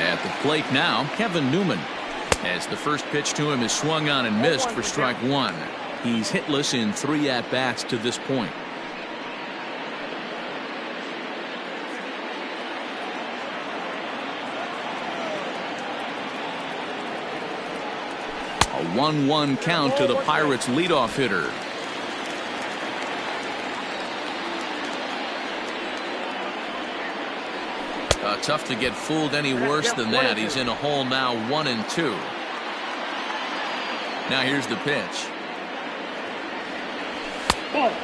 At the plate now, Kevin Newman, as the first pitch to him is swung on and missed for strike 1. He's hitless in 3 at-bats to this point. A 1-1 count to the Pirates' leadoff hitter. Tough to get fooled any worse than that. He's in a hole now, 1-2. Now here's the pitch.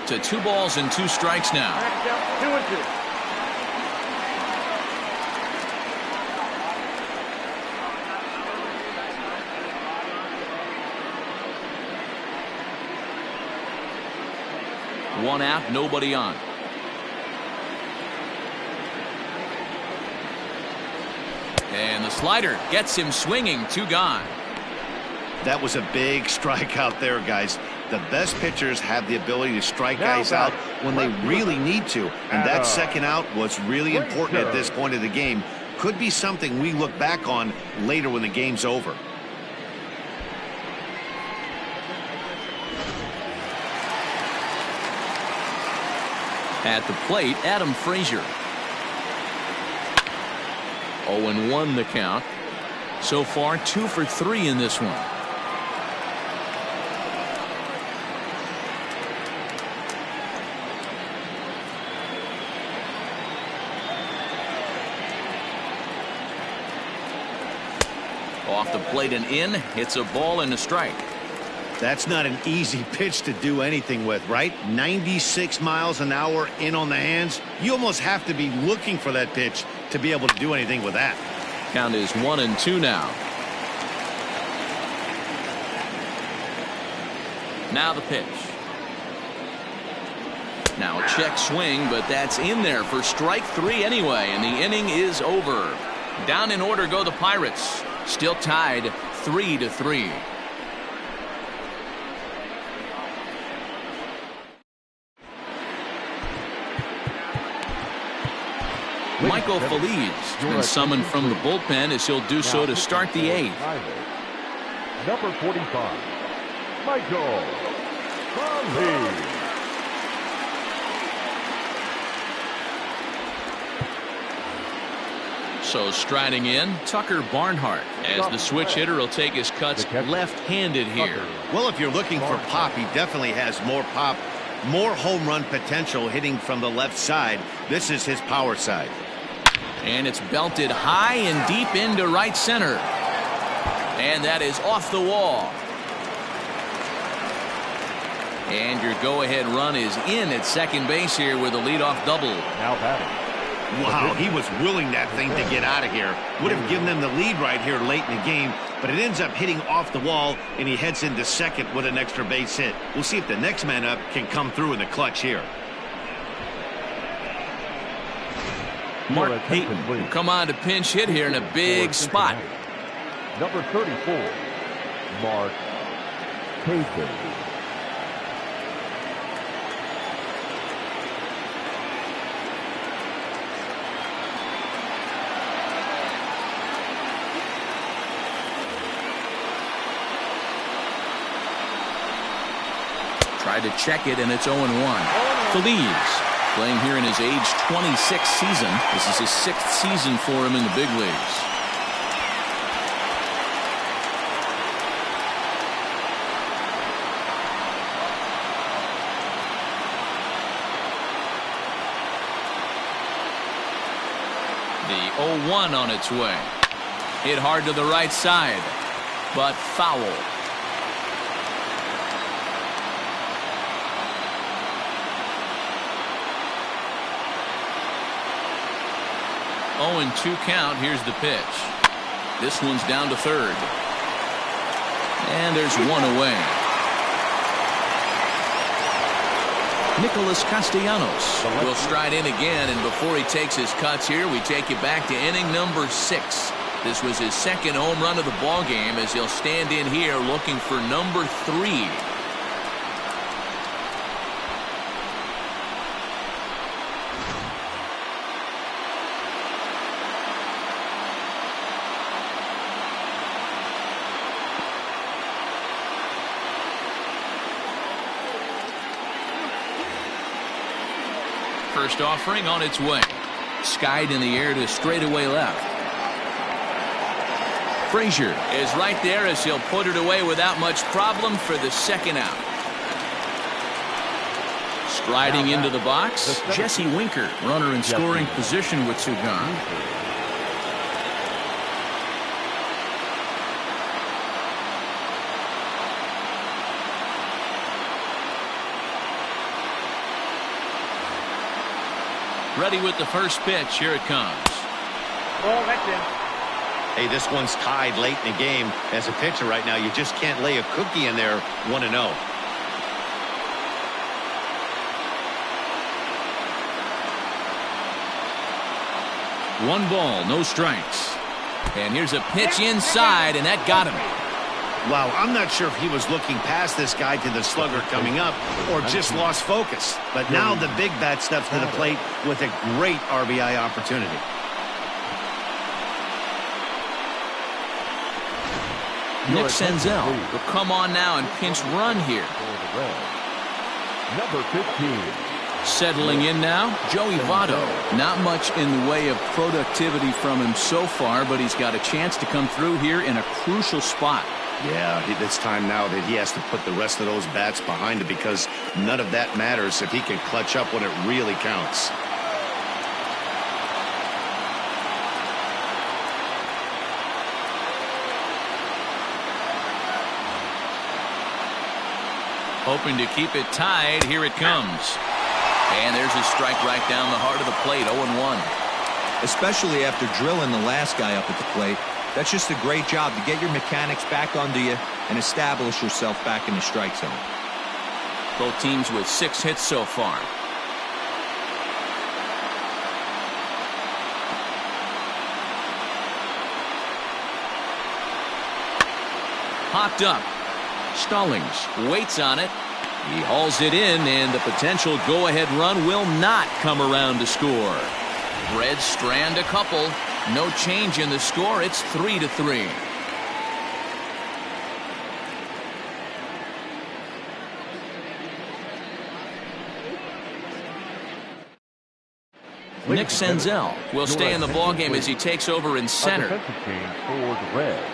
To 2 balls and 2 strikes now.
2-2.
One out, nobody on. And the slider gets him swinging, 2 gone.
That was a big strikeout there, guys. The best pitchers have the ability to strike guys out when they really need to. And that second out was really important at this point of the game. Could be something we look back on later when the game's over.
At the plate, Adam Frazier. 0-1 the count. So far, 2 for 3 in this one. Off the plate and in, hits a ball and a strike.
That's not an easy pitch to do anything with, right? 96 miles an hour in on the hands. You almost have to be looking for that pitch to be able to do anything with that.
Count is 1-2 now. Now the pitch. Now a check swing, but that's in there for strike 3 anyway, and the inning is over. Down in order go the Pirates. Still tied 3-3. Michael Feliz has been summoned from the bullpen as he'll do so to start the 8th.
Number 45, Michael Feliz.
So striding in, Tucker Barnhart, as the switch hitter will take his cuts left-handed here.
Well, if you're looking for pop, he definitely has more pop, more home run potential hitting from the left side. This is his power side.
And it's belted high and deep into right center. And that is off the wall. And your go-ahead run is in at second base here with a leadoff double.
Now batting.
Wow, he was willing that thing to get out of here. Would have given them the lead right here late in the game, but it ends up hitting off the wall, and he heads into second with an extra base hit. We'll see if the next man up can come through in the clutch here.
Mark Payton will come on to pinch hit here in a big spot.
Number 34, Mark Payton.
Tried to check it, and it's 0-1. Feliz playing here in his age 26 season. This is his 6th season for him in the big leagues. The 0-1 on its way. Hit hard to the right side, but foul. 0-2 count. Here's the pitch. This one's down to third. And there's one away. Nicholas Castellanos will stride in again, and before he takes his cuts here, we take you back to inning number 6. This was his second home run of the ball game as he'll stand in here looking for number 3. First offering on its way. Skied in the air to straightaway left. Frazier is right there as he'll put it away without much problem for the second out. Striding into the box, Jesse Winker, runner in scoring position with 2 gone. Ready with the first pitch. Here it comes.
Oh, that's in.
Hey, this one's tied late in the game. As a pitcher right now, you just can't lay a cookie in there 1-0.
One ball, no strikes. And here's a pitch inside, and that got him.
Wow, I'm not sure if he was looking past this guy to the slugger coming up or just lost focus. But now the big bat steps to the plate with a great RBI opportunity.
Nick Senzel will come on now and pinch run here.
Number 15.
Settling in now, Joey Votto. Not much in the way of productivity from him so far, but he's got a chance to come through here in a crucial spot.
Yeah, it's time now that he has to put the rest of those bats behind him because none of that matters if he can clutch up when it really counts.
Hoping to keep it tied. Here it comes. And there's a strike right down the heart of the plate. 0-1.
Especially after drilling the last guy up at the plate. That's just a great job to get your mechanics back onto you and establish yourself back in the strike zone.
Both teams with 6 hits so far. Popped up. Stallings waits on it. He hauls it in, and the potential go-ahead run will not come around to score. Reds strand a couple. No change in the score. It's 3-3. Nick Senzel will stay in the ballgame as he takes over in center.
Defensive change for the Reds.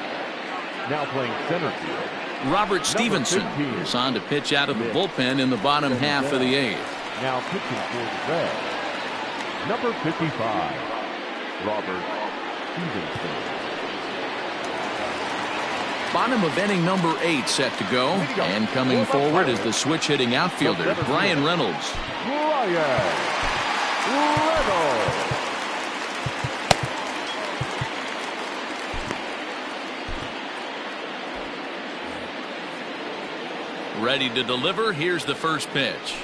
Now playing center field.
Robert Stevenson is on to pitch out of the bullpen in the bottom half of the 8th.
Now pitching for the Reds. Number 55, Robert Stevenson.
Bottom of inning number 8 set to go. And coming forward is the switch hitting outfielder, Brian Reynolds.
Brian Reynolds.
Ready to deliver. Here's the first pitch.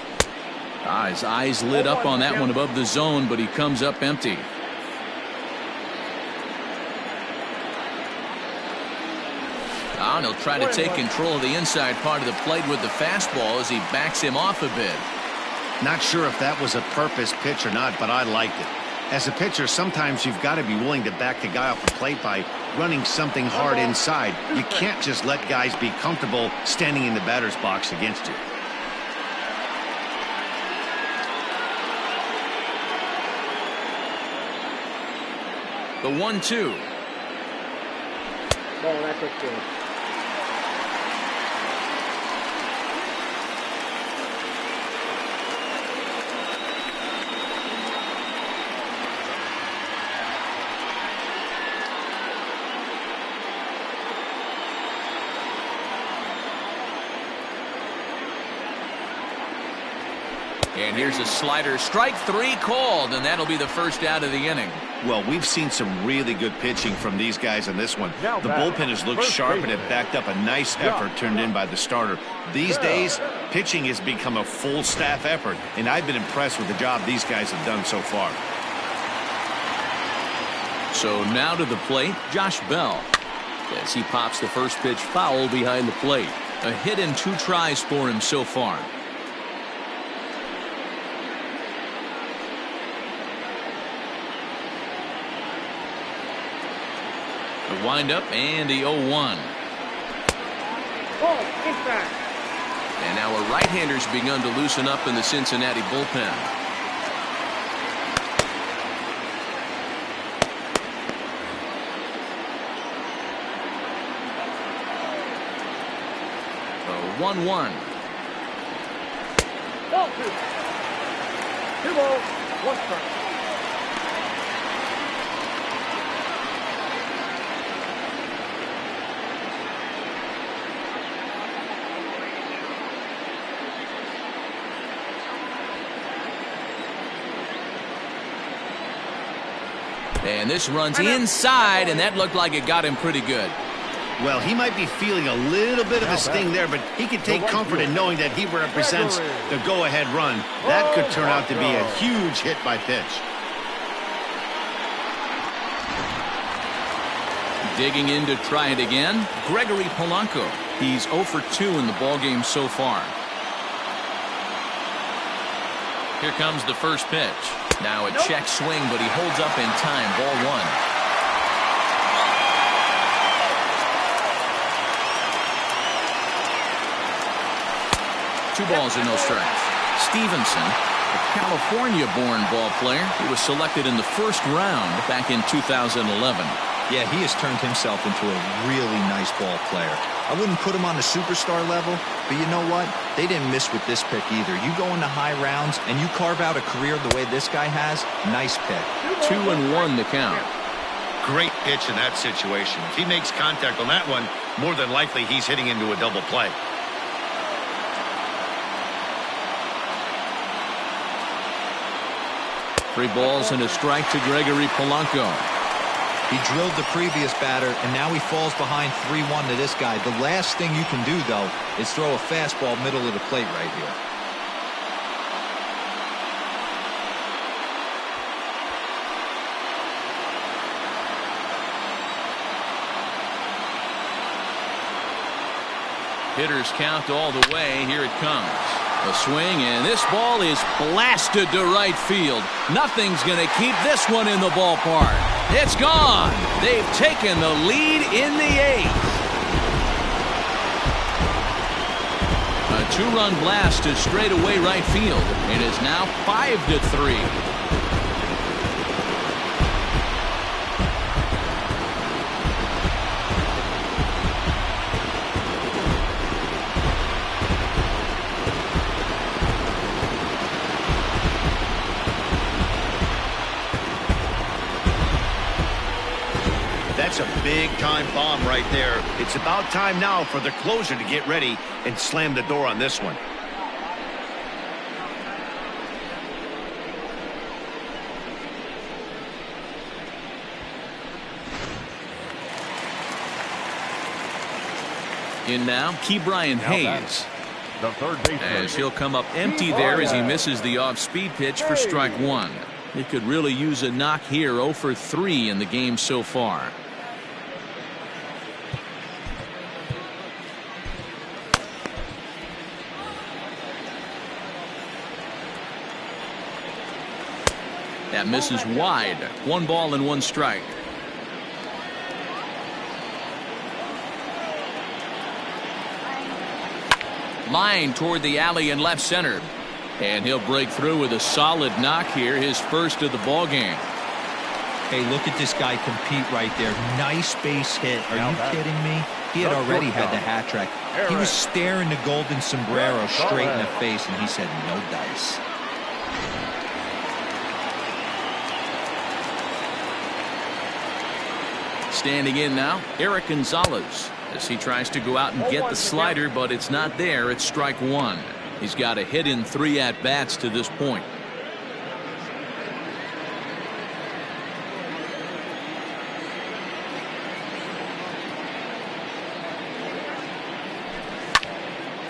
His eyes lit up on that one above the zone, but he comes up empty. And he'll try to take control of the inside part of the plate with the fastball as he backs him off a bit.
Not sure if that was a purpose pitch or not, but I liked it. As a pitcher, sometimes you've got to be willing to back the guy off the plate by running something hard inside. You can't just let guys be comfortable standing in the batter's box against you.
The 1-2.
Oh, that's a good.
And here's a slider. Strike 3 called, and that'll be the first out of the inning.
Well, we've seen some really good pitching from these guys in this one. The bullpen has looked sharp and have backed up a nice effort turned in by the starter. These days, Pitching has become a full staff effort, and I've been impressed with the job these guys have done so far.
So now to the plate, Josh Bell. As he pops the first pitch foul behind the plate.
A hit and 2 tries for him so far. The windup and the 0-1. And now a right-hander's begun to loosen up in the Cincinnati bullpen. The 1-1.
2 balls, 1 strike.
And this runs inside, and that looked like it got him pretty good.
Well, he might be feeling a little bit of a sting there, but he can take comfort in knowing that he represents the go-ahead run. That could turn out to be a huge hit by pitch.
Digging in to try it again, Gregory Polanco. He's 0 for 2 in the ballgame so far. Here comes the first pitch. Now a check swing, but he holds up in time. Ball 1. 2 balls and no strikes. Stevenson, a California-born ball player. He was selected in the first round back in 2011.
Yeah, he has turned himself into a really nice ball player. I wouldn't put him on the superstar level, but you know what? They didn't miss with this pick either. You go into high rounds and you carve out a career the way this guy has, nice pick.
2-1 the count.
Great pitch in that situation. If he makes contact on that one, more than likely he's hitting into a double play.
Three balls and a strike to Gregory Polanco.
He drilled the previous batter, and now he falls behind 3-1 to this guy. The last thing you can do, though, is throw a fastball middle of the plate right here.
Hitters count all the way. Here it comes. A swing, and this ball is blasted to right field. Nothing's going to keep this one in the ballpark. It's gone. They've taken the lead in the 8th. A 2-run blast to straightaway right field. It is now 5-3.
That's a big-time bomb right there. It's about time now for the closer to get ready and slam the door on this one.
In now, Ke'Bryan Hayes.
The third baseman.
As he'll come up empty there as he misses the off-speed pitch for strike 1. He could really use a knock here. 0 for 3 in the game so far. That misses wide. 1 ball and 1 strike. Line toward the alley in left center. And he'll break through with a solid knock here, his first of the ball game.
Hey, look at this guy compete right there. Nice base hit. Are you kidding me? He had already had the hat trick. He was staring the golden sombrero straight in the face, and he said, no dice.
Standing in now, Eric Gonzalez, as he tries to go out and get the slider, but it's not there. It's strike 1. He's got a hit in 3 at-bats to this point.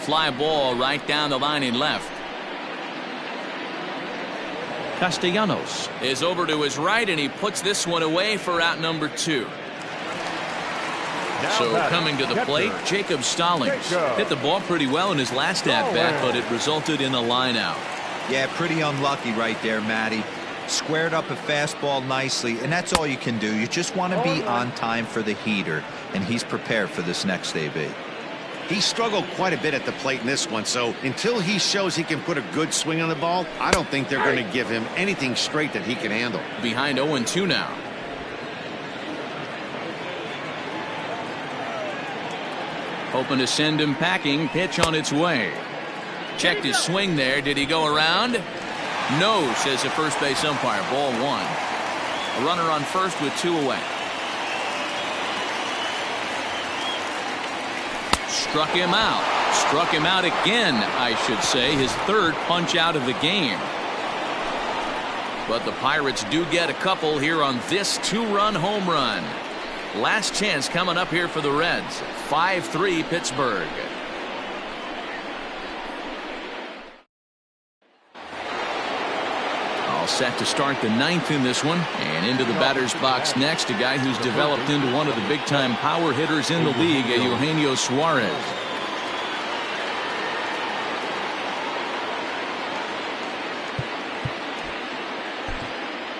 Fly ball right down the line and left. Castellanos is over to his right, and he puts this one away for out number 2. So coming to the plate, Jacob Stallings hit the ball pretty well in his last at-bat, but it resulted in a line out.
Yeah, pretty unlucky right there, Matty. Squared up a fastball nicely, and that's all you can do. You just want to be on time for the heater, and he's prepared for this next AB.
He struggled quite a bit at the plate in this one, so until he shows he can put a good swing on the ball, I don't think they're going to give him anything straight that he can handle.
Behind 0-2 now. Hoping to send him packing. Pitch on its way. Checked his swing there. Did he go around? No, says the first base umpire. Ball 1. A runner on first with 2 away. Struck him out. Struck him out again, I should say. His 3rd punch out of the game. But the Pirates do get a couple here on this 2-run home run. Last chance coming up here for the Reds. 5-3 Pittsburgh. All set to start the 9th in this one. And into the batter's box next, a guy who's developed into one of the big-time power hitters in the league, Eugenio Suarez.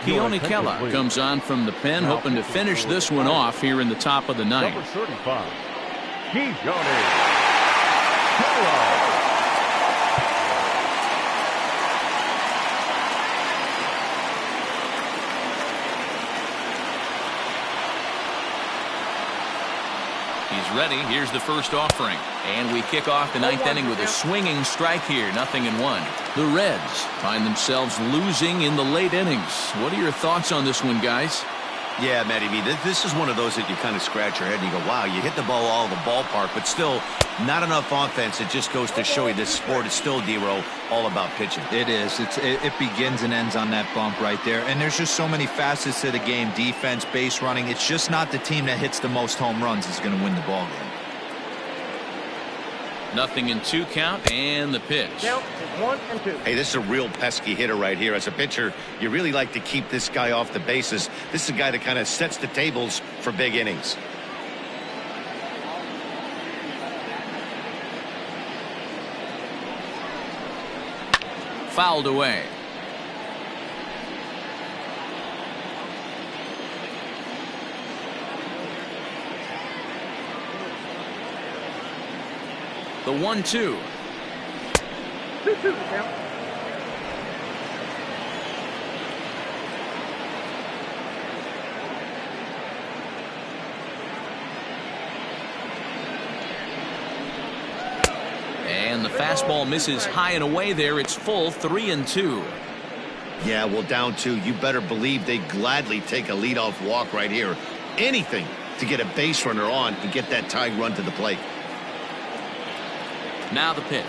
Keone Kela comes on from the pen, hoping to finish this one off here in the top of the 9th.
Number 35, Keone Kela.
He's ready. Here's the first offering. And we kick off the 9th inning with a swinging strike here. 0-1. The Reds find themselves losing in the late innings. What are your thoughts on this one, guys?
Yeah, Matty B, this is one of those that you kind of scratch your head and you go, wow, you hit the ball all the ballpark, but still not enough offense. It just goes to show you this sport is still, D-Row, all about pitching.
It is. It begins and ends on that bump right there. And there's just so many facets to the game. Defense, base running. It's just not the team that hits the most home runs is going to win the ball game.
0-2 count, and the pitch.
Count is 1-2.
Hey, this is a real pesky hitter right here. As a pitcher, you really like to keep this guy off the bases. This is a guy that kind of sets the tables for big innings.
Fouled away. The 1-2.
2-2 count.
And the fastball misses high and away there. It's full 3-2.
Yeah, well, down 2, you better believe they gladly take a leadoff walk right here. Anything to get a base runner on and get that tying run to the plate.
Now the pitch.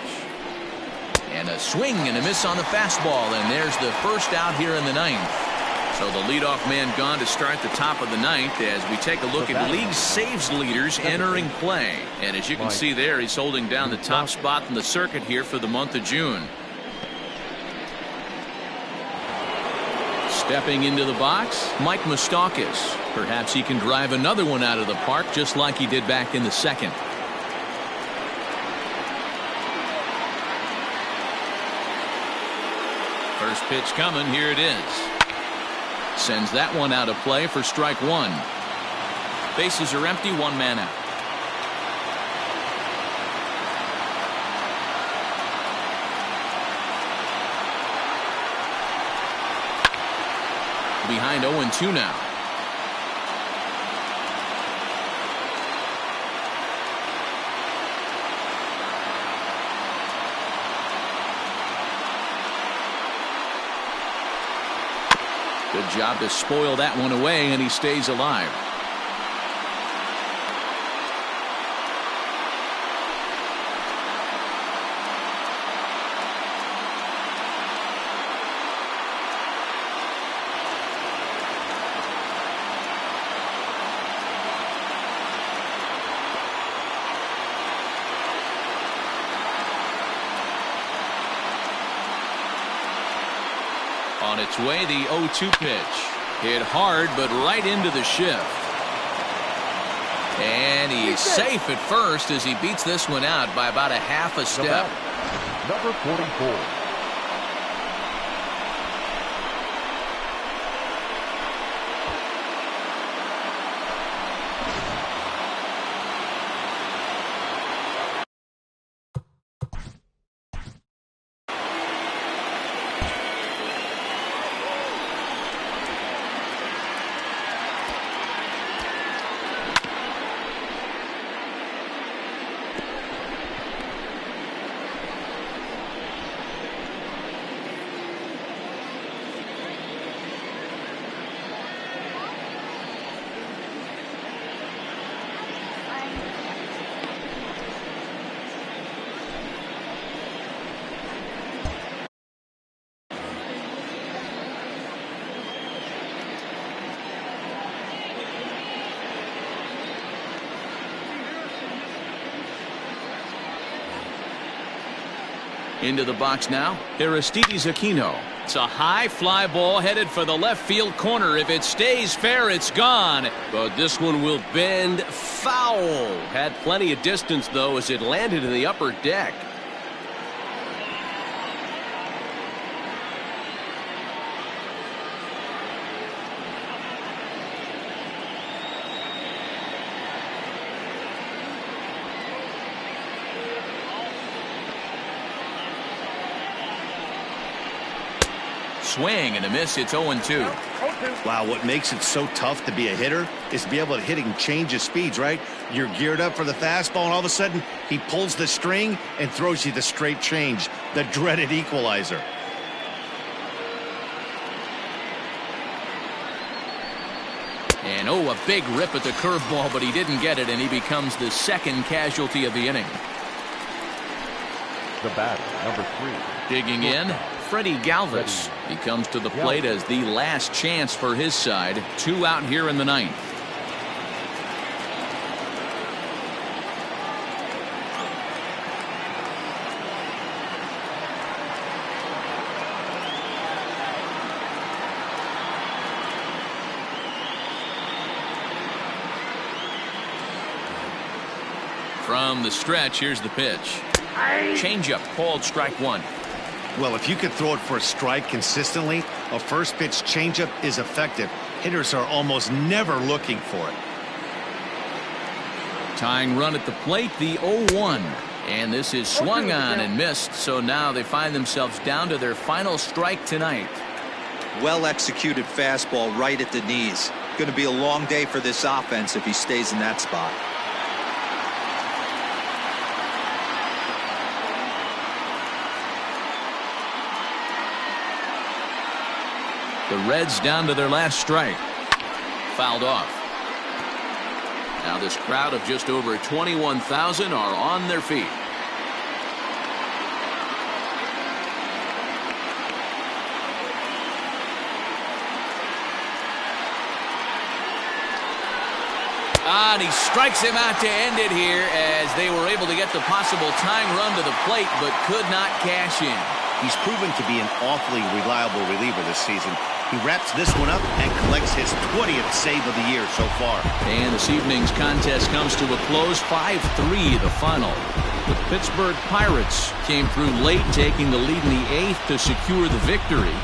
And a swing and a miss on the fastball. And there's the first out here in the 9th. So the leadoff man gone to start the top of the 9th as we take a look at league saves leaders entering play. And as you can see there, he's holding down the top spot in the circuit here for the month of June. Stepping into the box, Mike Moustakas. Perhaps he can drive another one out of the park just like he did back in the 2nd. First pitch coming. Here it is. Sends that one out of play for strike 1. Bases are empty. 1 man out. Behind 0-2 now. Good job to spoil that one away, and he stays alive. On its way, the 0-2 pitch. Hit hard, but right into the shift. And he's safe at first as he beats this one out by about a half a step.
Number 44.
Into the box now, Aristides Aquino. It's a high fly ball headed for the left field corner. If it stays fair, it's gone.
But this one will bend foul. Had plenty of distance, though, as it landed in the upper deck.
Swing and a miss. It's 0-2.
Wow, what makes it so tough to be a hitter is to be able to hit and change his speeds, right? You're geared up for the fastball, and all of a sudden, he pulls the string and throws you the straight change, the dreaded equalizer.
And a big rip at the curveball, but he didn't get it, and he becomes the second casualty of the inning.
The batter, number 3.
Digging in, Freddie Galvis. He comes to the plate as the last chance for his side. 2 out here in the 9th. From the stretch, here's the pitch. Changeup called strike 1.
Well, if you could throw it for a strike consistently, a first pitch changeup is effective. Hitters are almost never looking for it.
Tying run at the plate, the 0-1. And this is swung on and missed, so now they find themselves down to their final strike tonight.
Well executed fastball right at the knees. Going to be a long day for this offense if he stays in that spot.
The Reds down to their last strike. Fouled off. Now this crowd of just over 21,000 are on their feet. And he strikes him out to end it here as they were able to get the possible tying run to the plate but could not cash in.
He's proven to be an awfully reliable reliever this season. He wraps this one up and collects his 20th save of the year so far.
And this evening's contest comes to a close, 5-3 the final. The Pittsburgh Pirates came through late, taking the lead in the 8th to secure the victory.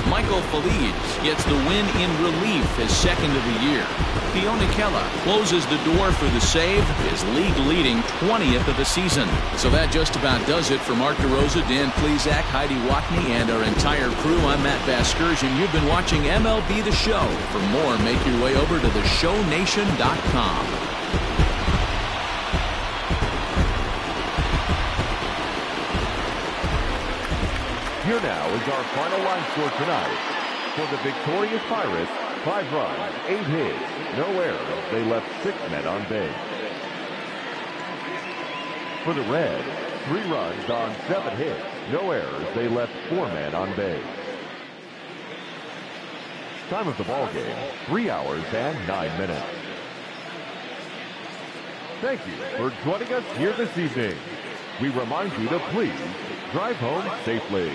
Michael Feliz gets the win in relief, his second of the year. Keone Kela closes the door for the save, his league-leading 20th of the season. So that just about does it for Mark DeRosa, Dan Plesac, Heidi Watney, and our entire crew. I'm Matt Vasgersian. You've been watching MLB The Show. For more, make your way over to theshownation.com.
Here now is our final line score tonight. For the victorious Pirates, 5 runs, 8 hits, no errors. They left 6 men on base. For the Reds, 3 runs on 7 hits, no errors. They left 4 men on base. Time of the ball game, 3 hours and 9 minutes. Thank you for joining us here this evening. We remind you to please drive home safely.